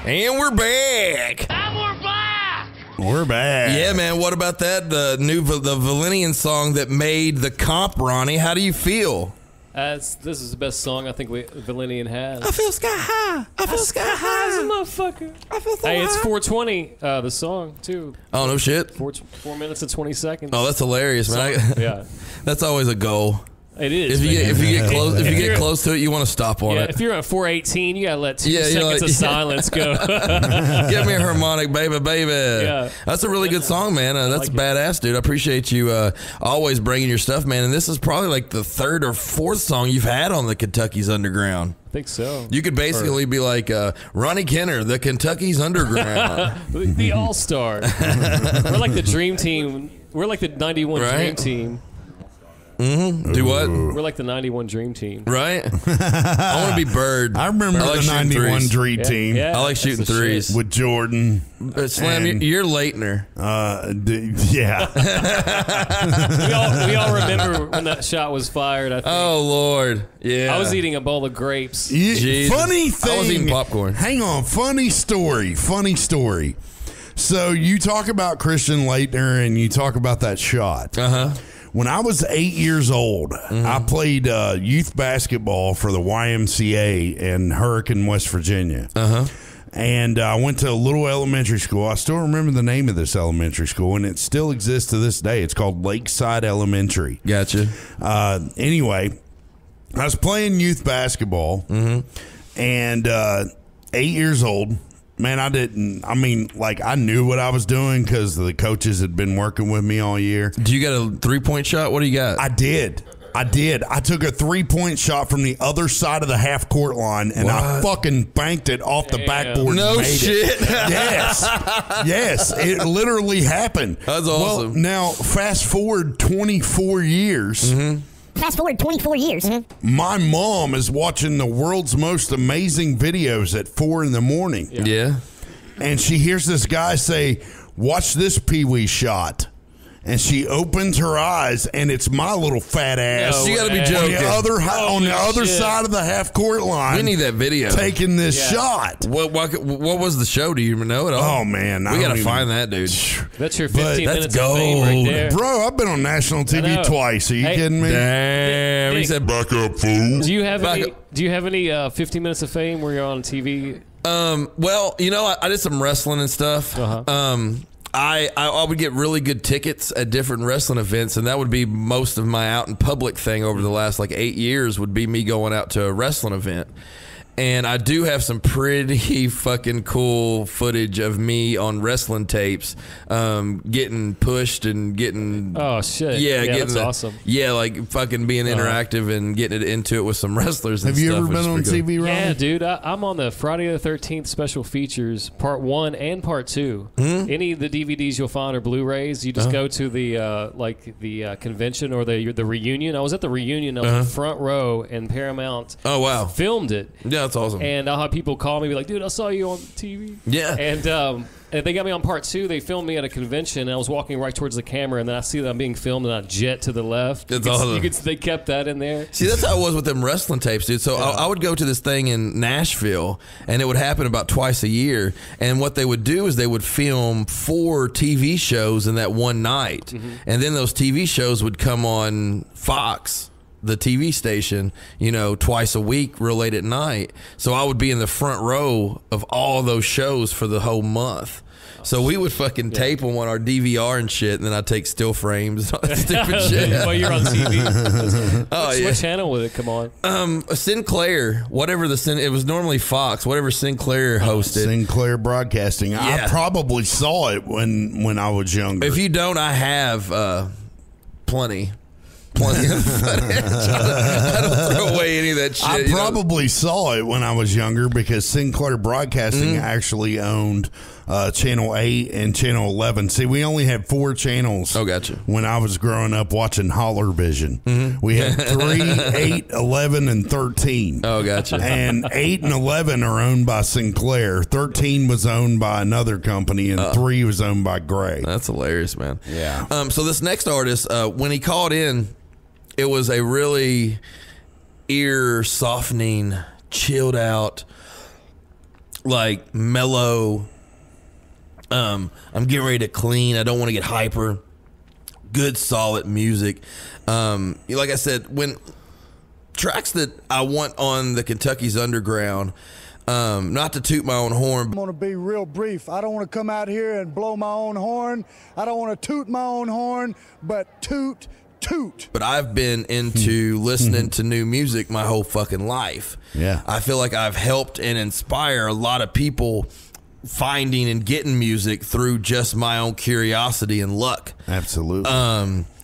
And we're back. We're back. Yeah, man. What about that? The Valenian song that made the comp, Ronnie. How do you feel? This is the best song I think Valenian has. I feel sky high. I feel sky high as a motherfucker. I feel so Hey, it's high. 420. The song too. Oh no shit. 4 minutes and 20 seconds. Oh, that's hilarious, man. Yeah, that's always a goal. it is. If you get close, if you get close to it, you want to stop on it. If you're at 418, you gotta let 2 Yeah, seconds of silence go. Give me a harmonic, baby. Yeah. That's a really good song, man. That's badass, dude. I appreciate you always bringing your stuff, man. And this is probably like the 3rd or 4th song you've had on the Kentucky's Underground. I think so. You could basically be like Ronnie Kenner, the Kentucky's Underground. the All-Star. We're like the Dream Team. We're like the 91 Dream Team. Mm-hmm. Do what? We're like the 91 Dream Team. Right? I want to be Bird. I remember like the 91 Dream Team. I like shooting threes. With Jordan. Slam, you're Leitner. Yeah. we all remember when that shot was fired, I think. Oh, Lord. Yeah. I was eating a bowl of grapes. Funny thing. I was eating popcorn. Hang on. Funny story. So you talk about Christian Leitner and you talk about that shot. Uh-huh. When I was 8 years old, I played youth basketball for the YMCA in Hurricane, West Virginia. Uh-huh. And I went to a little elementary school. I still remember the name of this elementary school, and it still exists to this day. It's called Lakeside Elementary. Gotcha. Anyway, I was playing youth basketball, and 8 years old. Man, I knew what I was doing because the coaches had been working with me all year. Do you got a 3-point shot? What do you got? I did. I took a 3-point shot from the other side of the half-court line, and I fucking banked it off the backboard. No and made shit. It. Yes, it literally happened. That's awesome. Well, now, fast forward 24 years. Fast forward 24 years. My mom is watching the world's most amazing videos at 4 in the morning. Yeah. And she hears this guy say, "Watch this Pee-wee shot." And she opens her eyes, and it's my little fat ass. You got to be joking. On the other side of the half-court line. We need that video. Taking this shot. What was the show? Do you even know it all? Oh, man. We got to find that, dude. That's your 15 minutes of fame right there. Bro, I've been on national TV twice. Are you kidding me? Damn. He said, back up, fool. Do you have any 15 minutes of fame where you're on TV? Well, I did some wrestling and stuff. I would get really good tickets at different wrestling events, and that would be most of my out in public thing over the last 8 years would be me going out to a wrestling event. And I do have some pretty fucking cool footage of me on wrestling tapes, getting pushed and getting. Oh shit! Yeah, that's awesome. Yeah, fucking being interactive and getting it into it with some wrestlers. And Have you stuff, ever been on TV, Ron? Yeah, dude. I'm on the Friday the 13th special features, part 1 and part 2. Any of the DVDs you'll find or Blu-rays, you just go to the convention or the reunion. I was at the reunion. I was in the front row, and Paramount. Oh wow! Filmed it. Yeah. That's awesome. And I'll have people call me, be like, "Dude, I saw you on TV." Yeah. And they got me on part 2. They filmed me at a convention, and I was walking right towards the camera, and then I see that I'm being filmed, and I jet to the left. That's awesome. They kept that in there. See, that's how it was with them wrestling tapes, dude. So I would go to this thing in Nashville, and it would happen about twice a year. And what they would do is they would film 4 TV shows in that one night. And then those TV shows would come on Fox, the TV station, twice a week, real late at night. So I would be in the front row of all those shows for the whole month. So we would fucking tape them on our DVR and shit, and then I'd take still frames and all that stupid shit. While you're on TV. Oh, What channel would it come on? Sinclair, it was normally Fox, whatever Sinclair hosted. Sinclair Broadcasting. Yeah. I probably saw it when I was younger. If you don't, I have plenty of footage. I don't throw away any of that shit. I probably saw it when I was younger because Sinclair Broadcasting actually owned Channel 8 and Channel 11. See, we only had 4 channels. Oh, gotcha. When I was growing up watching Holler Vision. We had 3, 8, 11, and 13. Oh, gotcha. And 8 and 11 are owned by Sinclair. 13 was owned by another company, and 3 was owned by Gray. That's hilarious, man. Yeah. So this next artist, when he called in, it was a really ear-softening, chilled-out, like mellow. I'm getting ready to clean. I don't want to get hyper. Good, solid music. Like I said, when tracks that I want on the Kentucky's Underground, not to toot my own horn. I'm going to be real brief. I don't want to come out here and blow my own horn. I don't want to toot my own horn, but toot. But I've been into listening to new music my whole fucking life. Yeah. I feel like I've helped and inspire a lot of people finding and getting music through just my own curiosity and luck. Absolutely.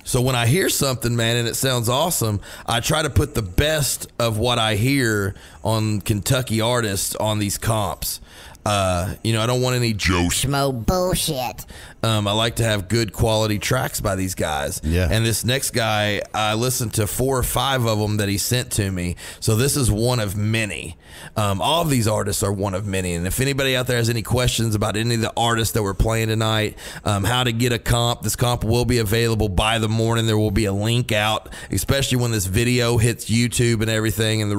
So when I hear something, man, and it sounds awesome, I try to put the best of what I hear on Kentucky artists on these comps. I don't want any Joe Schmo bullshit. I like to have good quality tracks by these guys. Yeah. And this next guy, I listened to 4 or 5 of them that he sent to me. So this is one of many. All of these artists are one of many. And if anybody out there has any questions about any of the artists that we're playing tonight, how to get a comp, this comp will be available by the morning. There will be a link out, especially when this video hits YouTube and everything and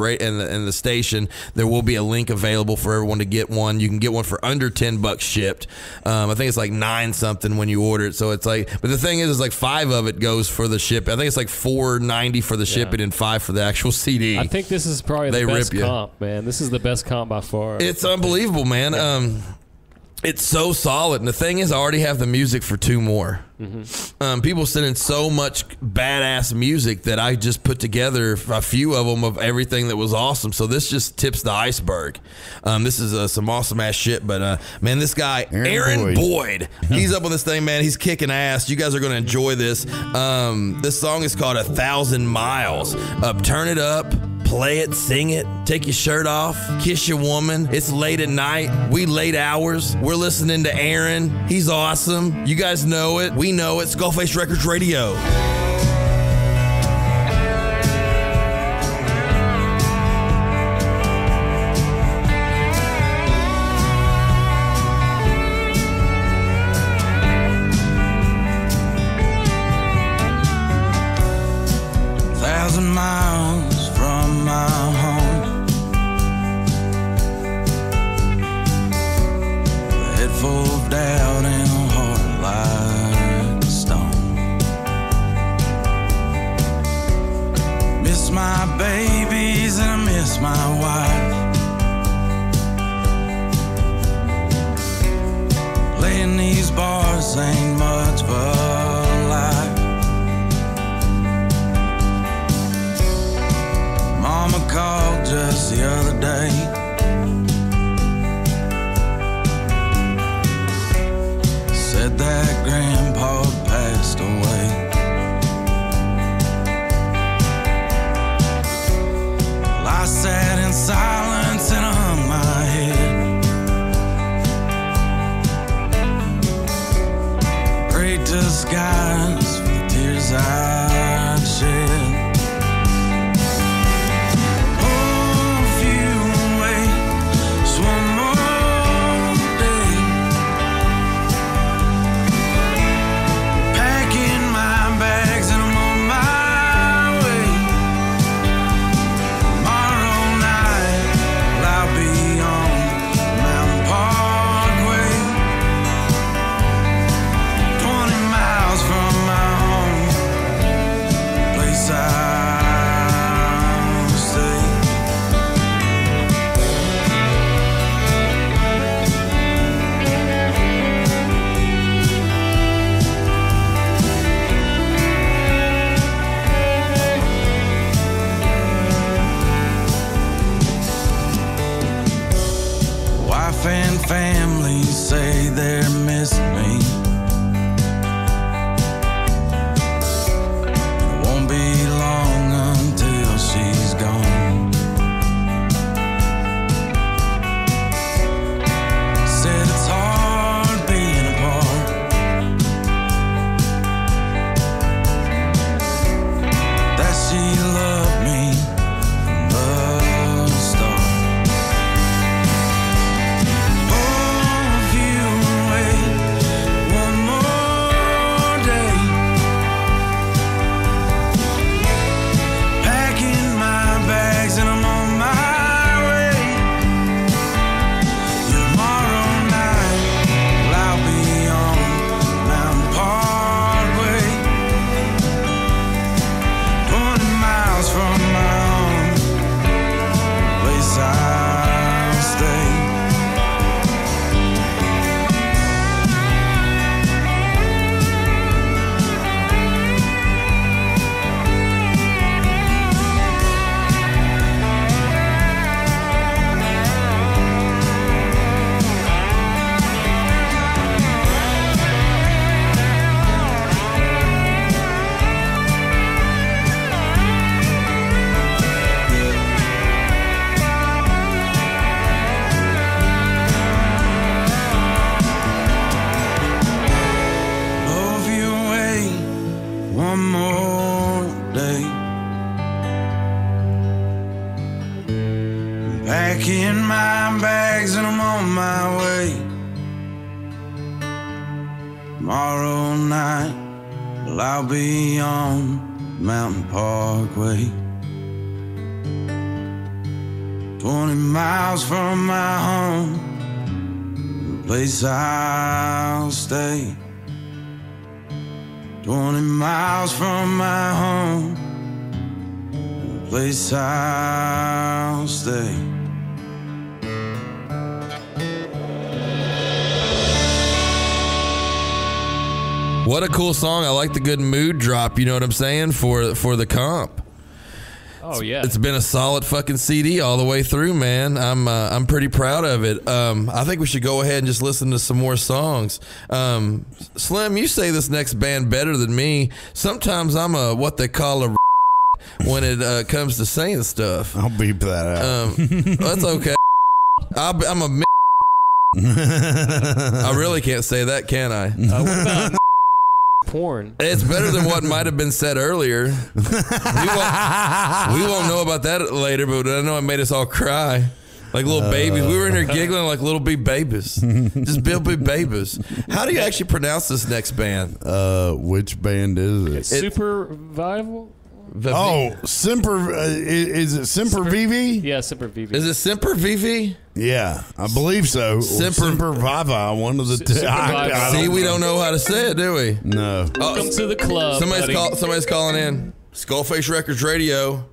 the station. There will be a link available for everyone to get one. You can get one for under $10 shipped. I think it's like 9 something when you order it. So it's like, but the thing is like 5 of it goes for the ship. I think it's like $4.90 for the shipping and 5 for the actual CD. I think this is probably the best comp, man. This is the best comp by far. It's unbelievable, man. Yeah. It's so solid. And the thing is, I already have the music for 2 more. Mm-hmm. People send in so much badass music that I just put together a few of them of everything that was awesome. So this just tips the iceberg. This is some awesome ass shit. But man, this guy, Aaron Boyd, he's up on this thing, man. He's kicking ass. You guys are going to enjoy this. This song is called 1,000 Miles. Turn it up. Play it, sing it, take your shirt off, kiss your woman. It's late at night. We late hours. We're listening to Aaron. He's awesome. You guys know it. We know it. SkullFace Records Radio. Tomorrow night, well, I'll be on Mountain Parkway, 20 miles from my home, the place I'll stay. 20 miles from my home, the place I'll stay. What a cool song. I like the good mood drop, you know what I'm saying, for the comp. Oh, yeah. It's been a solid fucking CD all the way through, man. I'm pretty proud of it. I think we should go ahead and just listen to some more songs. Slim, you say this next band better than me. Sometimes I'm a what they call a when it comes to saying stuff. I'll beep that out. That's okay. I'm a I really can't say that, can I? What about porn? It's better than what might have been said earlier. We won't know about that later, but I know it made us all cry like little babies. We were in here giggling like little big babies, just big babies. How do you actually pronounce this next band? Which band is it? Supervival? Semper. Is it Semper Vivi? Yeah, Semper Vivi. Is it Semper Vivi? Yeah, I believe so. Semper Viva. One of the two. See, we don't know how to say it, do we? No. Welcome to the club. Somebody's calling in. SkullFace Records Radio.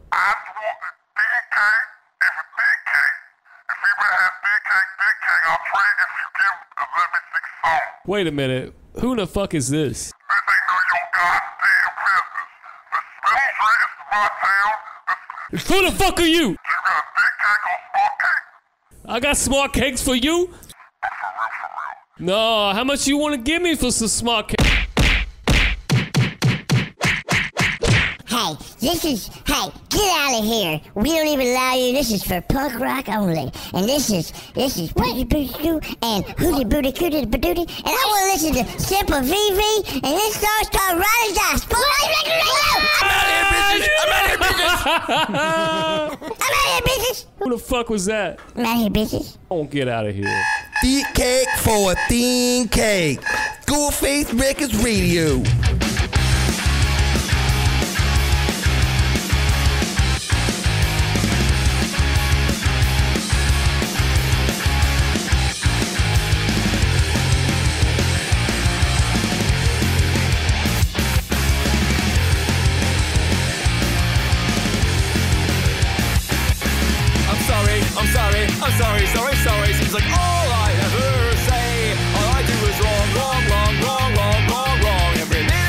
Wait a minute. Who the fuck is this? Who the fuck are you? I got smart cakes for you. No, how much you want to give me for some smart cakes? Hey, get out of here. We don't even allow you. This is for punk rock only. And this is what you do and hooty booty cooty badooty. And I want to listen to Simple VV and this song's called Ride or Die. I'm out here, bitches. Who the fuck was that? I'm out here, bitches. Don't get out of here. Thick cake for a thin cake. SkullFace Records Radio. Sorry. Seems like all I ever say, all I do is wrong. Every minute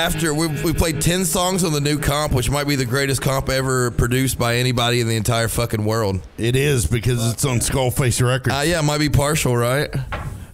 after we played 10 songs on the new comp, which might be the greatest comp ever produced by anybody in the entire fucking world. It is, because it's on SkullFace Records. Yeah, it might be partial, right?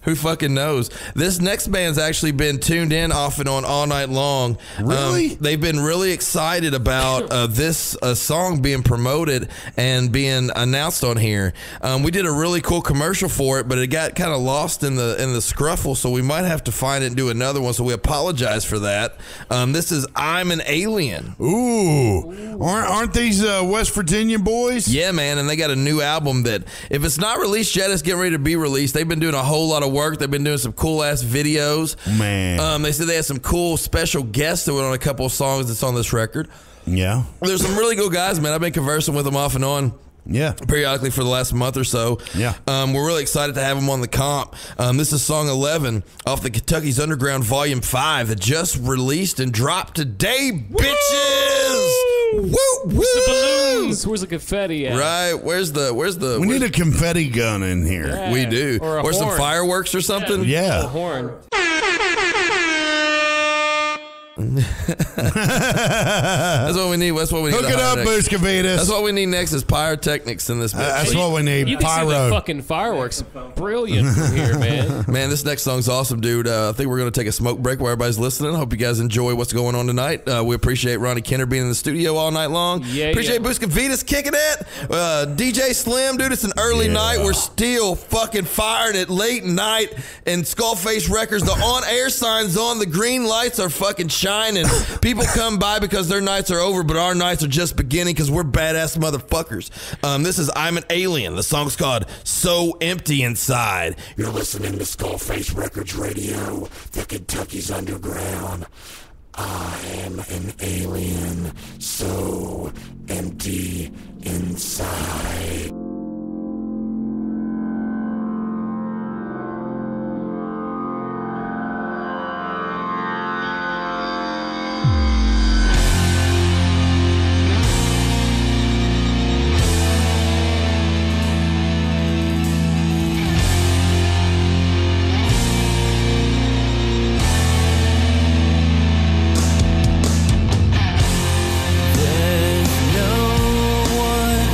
Who fucking knows? This next band's actually been tuned in off and on all night long. Really? They've been really excited about this song being promoted and being announced on here. We did a really cool commercial for it, but it got kind of lost in the scruffle, so we might have to find it and do another one, so we apologize for that. This is I'm an Alien. Ooh. Aren't these West Virginia boys? Yeah, man, and they got a new album that, if it's not released yet, it's getting ready to be released. They've been doing a whole lot of work. They've been doing some cool ass videos. Man. They said they had some cool special guests that went on a couple of songs that's on this record. Yeah. There's some really cool guys, man. I've been conversing with them off and on. Yeah. Periodically for the last month or so. Yeah. We're really excited to have them on the comp. This is song 11 off the Kentucky's Underground Volume 5 that just released and dropped today, bitches! Woo! Where's the balloons? Where's the confetti at? Right. Where's the We need a confetti gun in here. Yeah. We do. Or some horn. fireworks or something. Yeah. A horn. That's what we need. That's what we need. Hook it up, Buscavitas. That's what we need next is pyrotechnics in this bitch. That's what we need. You can see the Pyro. fucking fireworks. Brilliant from here, man. Man, this next song's awesome, dude. I think we're going to take a smoke break while everybody's listening. Hope you guys enjoy what's going on tonight. We appreciate Ronnie Kenner being in the studio all night long. Appreciate Buscavitas kicking it. DJ Slim, dude, it's an early night. We're still fucking firing it late night. And SkullFace Records, the on-air sign's on. The green lights are fucking shining. People come by because their nights are over, but our nights are just beginning because we're badass motherfuckers. This is I'm an Alien. The song's called So Empty Inside. You're listening to SkullFace Records Radio, the Kentucky's Underground. I am an alien, so empty inside. There's no one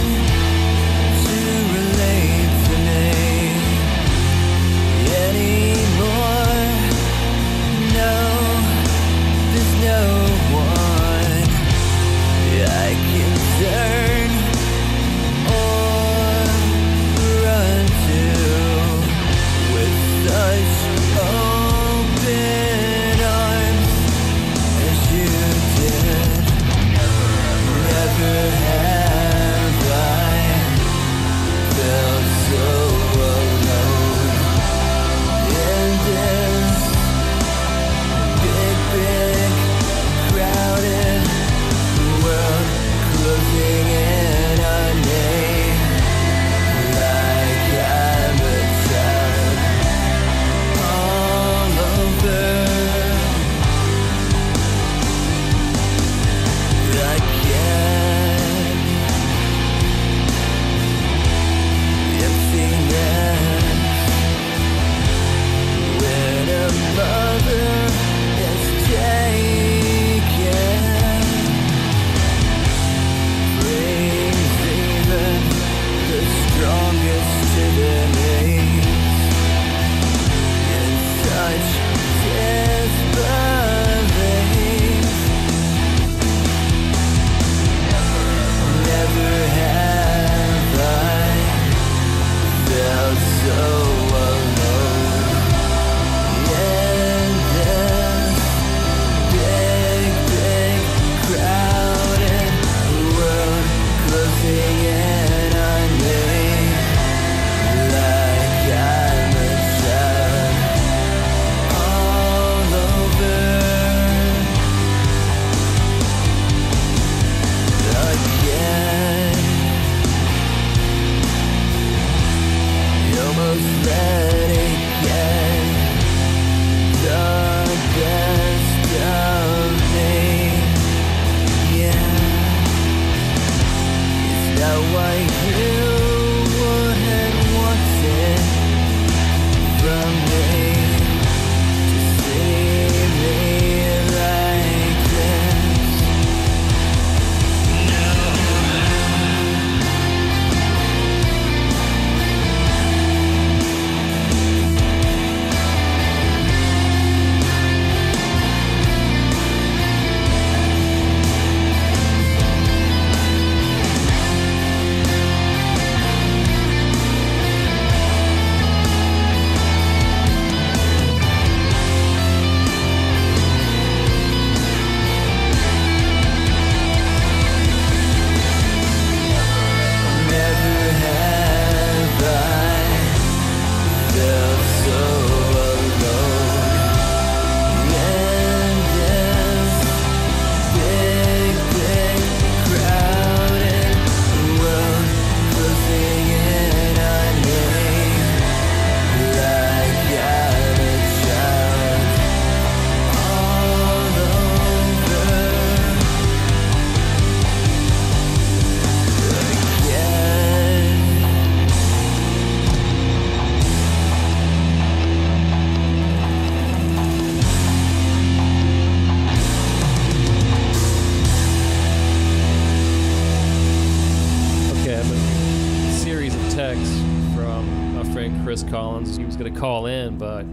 Chris Collins. He was going to call in, but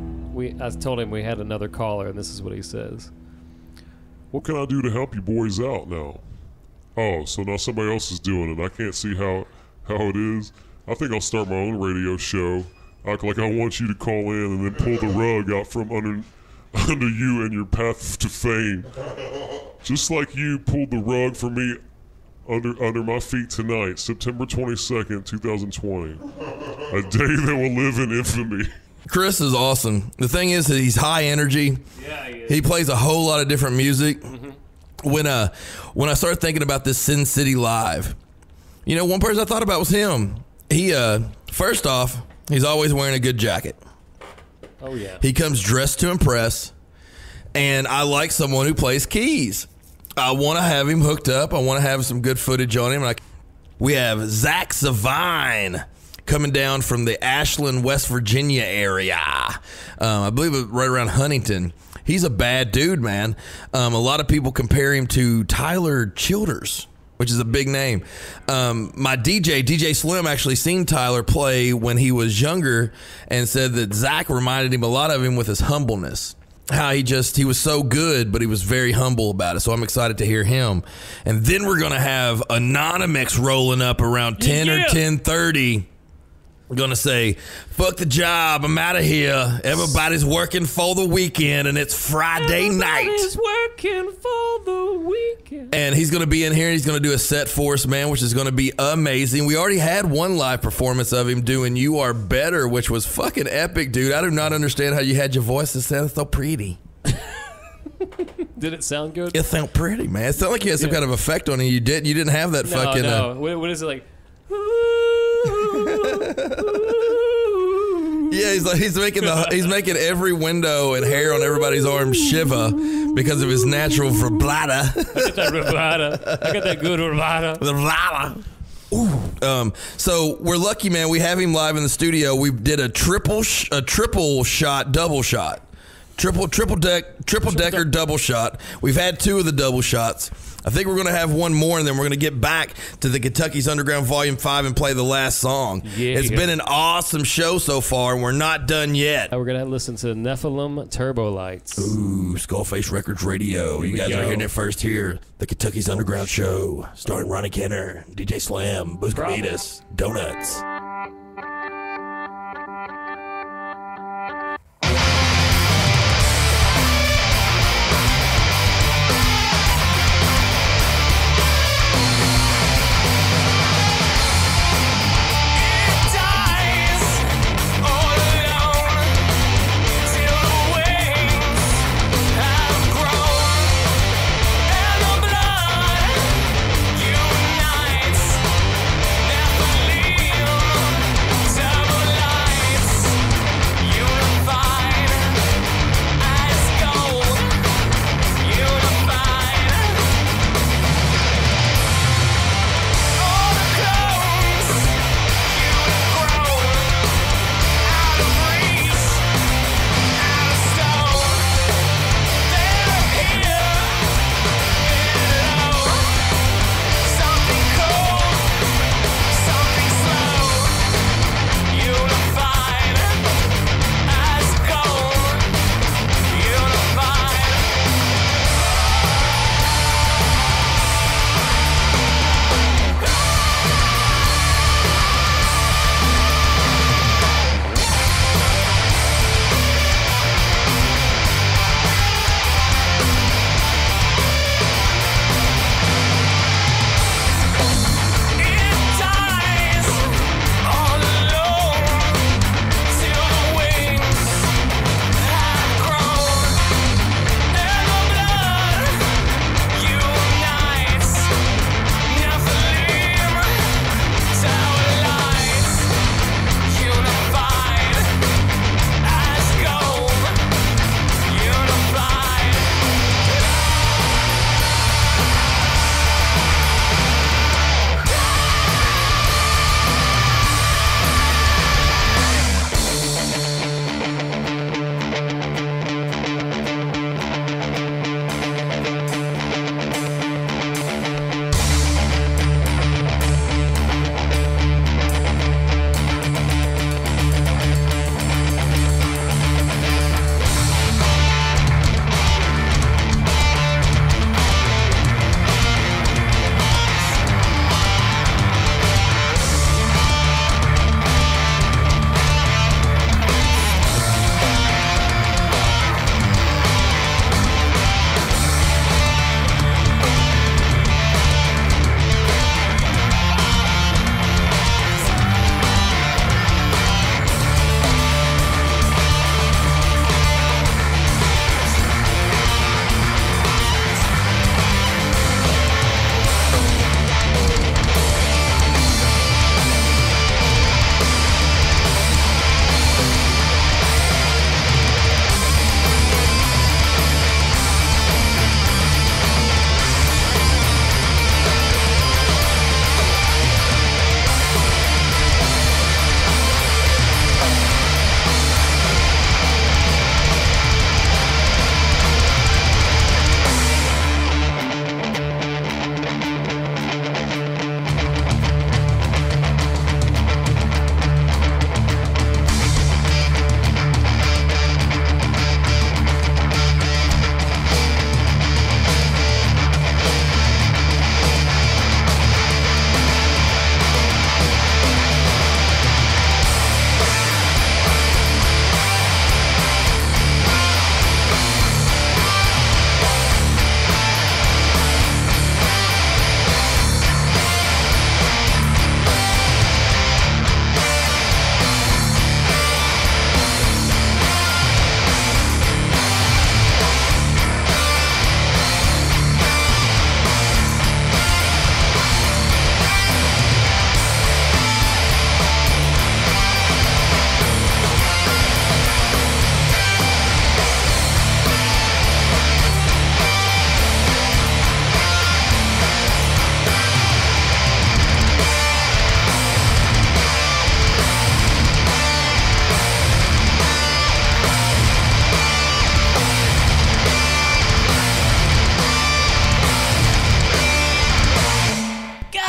I told him we had another caller, and this is what he says. What can I do to help you boys out now? Oh, so now somebody else is doing it. I can't see how it is. I think I'll start my own radio show. Act like I want you to call in and then pull the rug out from under you and your path to fame. Just like you pulled the rug for me under my feet tonight, September 22nd, 2020. A day that will live in infamy. Chris is awesome. The thing is that he's high energy. Yeah, he is. He plays a whole lot of different music. Mm-hmm. When I started thinking about this Sin City Live, one person I thought about was him. He first off, he's always wearing a good jacket. Oh yeah. He comes dressed to impress, and I like someone who plays keys. I want to have him hooked up. I want to have some good footage on him. We have Zach Savine coming down from the Ashland, West Virginia area. I believe it's right around Huntington. He's a bad dude, man. A lot of people compare him to Tyler Childers, which is a big name. My DJ Slim, actually seen Tyler play when he was younger and said that Zach reminded him a lot of him with his humbleness. How he was so good, but he was very humble about it. So I'm excited to hear him. And then we're going to have Anonymous rolling up around 10 or 10:30. We're going to say, fuck the job, I'm out of here. Everybody's working for the weekend, and it's Friday night. Everybody's working for the weekend. And he's going to be in here, and he's going to do a set for us, man, which is going to be amazing. We already had one live performance of him doing You Are Better, which was fucking epic, dude. I do not understand how you had your voice that sounded so pretty. Did it sound good? It sounded pretty, man. It sounded like you had some kind of effect on it. You didn't have that fucking... No, what is it like? Yeah, he's making every window and hair on everybody's arm shiver because of his natural vibrato. I got that vibrato. I got that good vibrato. Ooh. So we're lucky, man. We have him live in the studio. We did a triple shot, double shot. Triple decker double shot. We've had 2 of the double shots. I think we're going to have one more, and then we're going to get back to the Kentucky's Underground Volume 5 and play the last song. Yeah. It's been an awesome show so far, and we're not done yet. We're going to listen to Nephilim Turbo Lights. Ooh, SkullFace Records Radio. You guys are hearing it first here. The Kentucky's Underground Show, starring Ronnie Kenner, DJ Slam, Buscamitas, Donuts. Unites, never leave.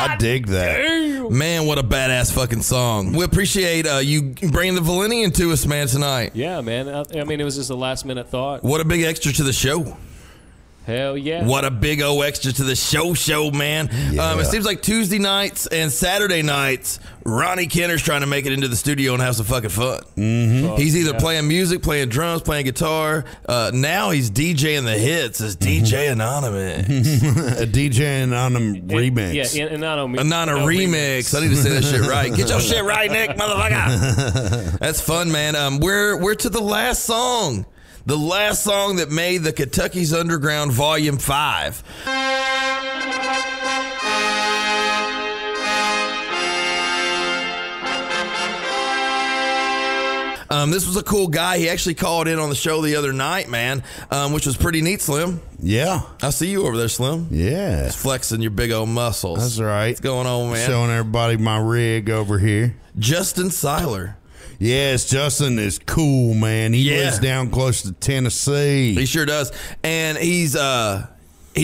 I dig that. Damn. Man, what a badass fucking song. We appreciate you bringing the Valenian to us, man, tonight. Yeah, man. I mean, it was just a last minute thought. What a big extra to the show. Hell yeah. What a big O extra to the show, man. Yeah. It seems like Tuesday nights and Saturday nights, Ronnie Kenner's trying to make it into the studio and have some fucking fun. Mm-hmm. He's either playing music, playing drums, playing guitar. Now he's DJing the hits as DJ Anonymous. A DJ Anonymous remix. Yeah, Anonymous remix. I need to say that shit right. Get your shit right, Nick, motherfucker. That's fun, man. We're to the last song. The last song that made the Kentucky's Underground Volume 5. This was a cool guy. He actually called in on the show the other night, man, which was pretty neat, Slim. Yeah. I see you over there, Slim. Yeah. Just flexing your big old muscles. That's right. What's going on, man? Showing everybody my rig over here. Justin Seiler. Yes, Justin is cool, man. He lives down close to Tennessee. He sure does. And he's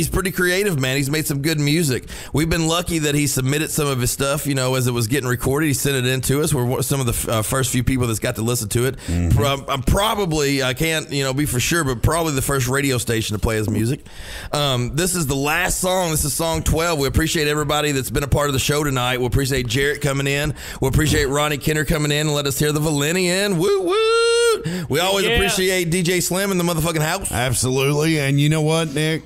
pretty creative, man. He's made some good music. We've been lucky that he submitted some of his stuff, you know, as it was getting recorded. He sent it in to us. We're some of the first few people that's got to listen to it. Mm-hmm. I'm probably, I can't, be for sure, but probably the first radio station to play his music. This is the last song. This is song 12. We appreciate everybody that's been a part of the show tonight. We appreciate Jarrett coming in. We appreciate Ronnie Kenner coming in and let us hear the Valenian. Woo, woo. We always appreciate DJ Slim in the motherfucking house. Absolutely. And you know what, Nick?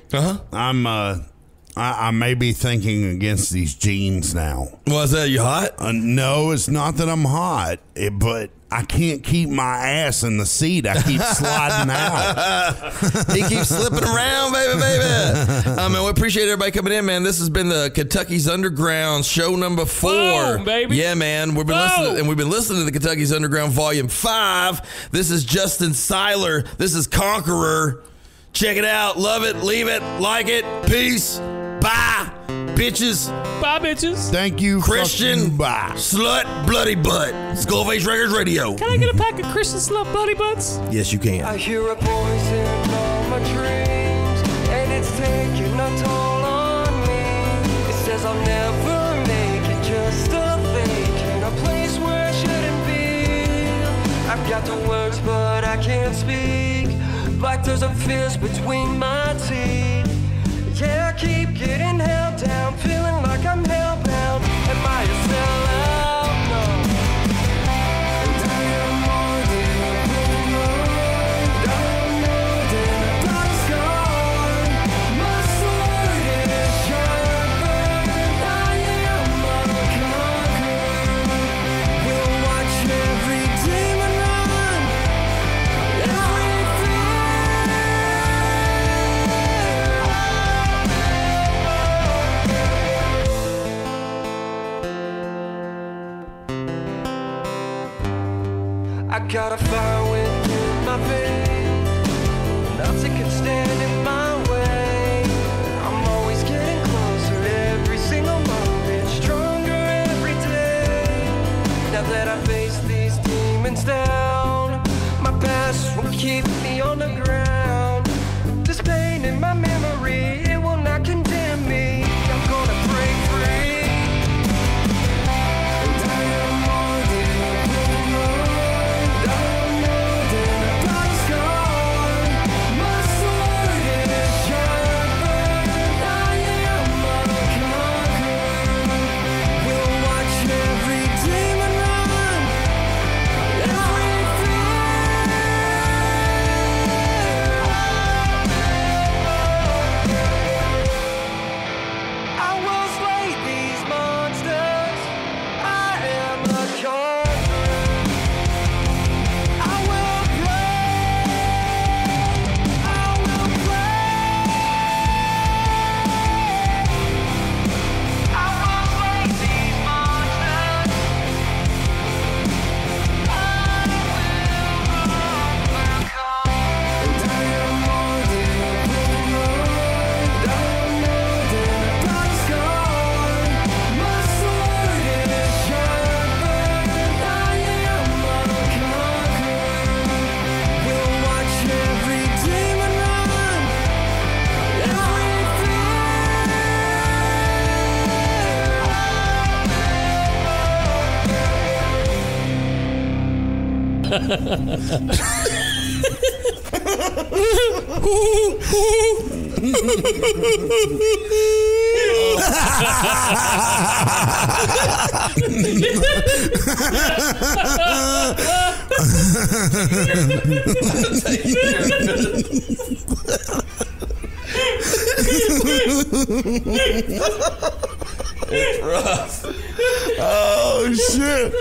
I may be thinking against these jeans now. Was that you hot? No, it's not that I'm hot, but I can't keep my ass in the seat. I keep sliding out. He keeps slipping around, baby. Man, we appreciate everybody coming in, man. This has been the Kentucky's Underground show number 4. Boom, baby. Yeah, man. We've been listening to the Kentucky's Underground Volume 5. This is Justin Seiler. This is Conqueror. Check it out. Love it. Leave it. Like it. Peace. Bye. Bitches. Bye, bitches. Thank you. Christian. Bye. Slut. Bloody butt. SkullFace Records Radio. Can I get a pack of Christian slut bloody butts? Yes, you can. I hear a voice in all my dreams, and it's taking a toll on me. It says I'll never make it, just a fake in a place where I shouldn't be. I've got the words, but I can't speak. Like there's a fist between my teeth. Yeah, I keep getting held down, feeling like I'm hellbound. Am I a sellout? No. And I am more than a Polaroid. I am more than a postcard. My sword is sharpened. I am a conqueror. We'll watch every demon run. I got a fire within my veins. Nothing can stand in my way. I'm always getting closer every single moment, stronger every day. Now that I face these demons down, my past will keep me on the ground. This pain in my memory, it will not condemn me. I'm gonna break free. And I am more than a Polaroid. I am more It's rough. Oh shit.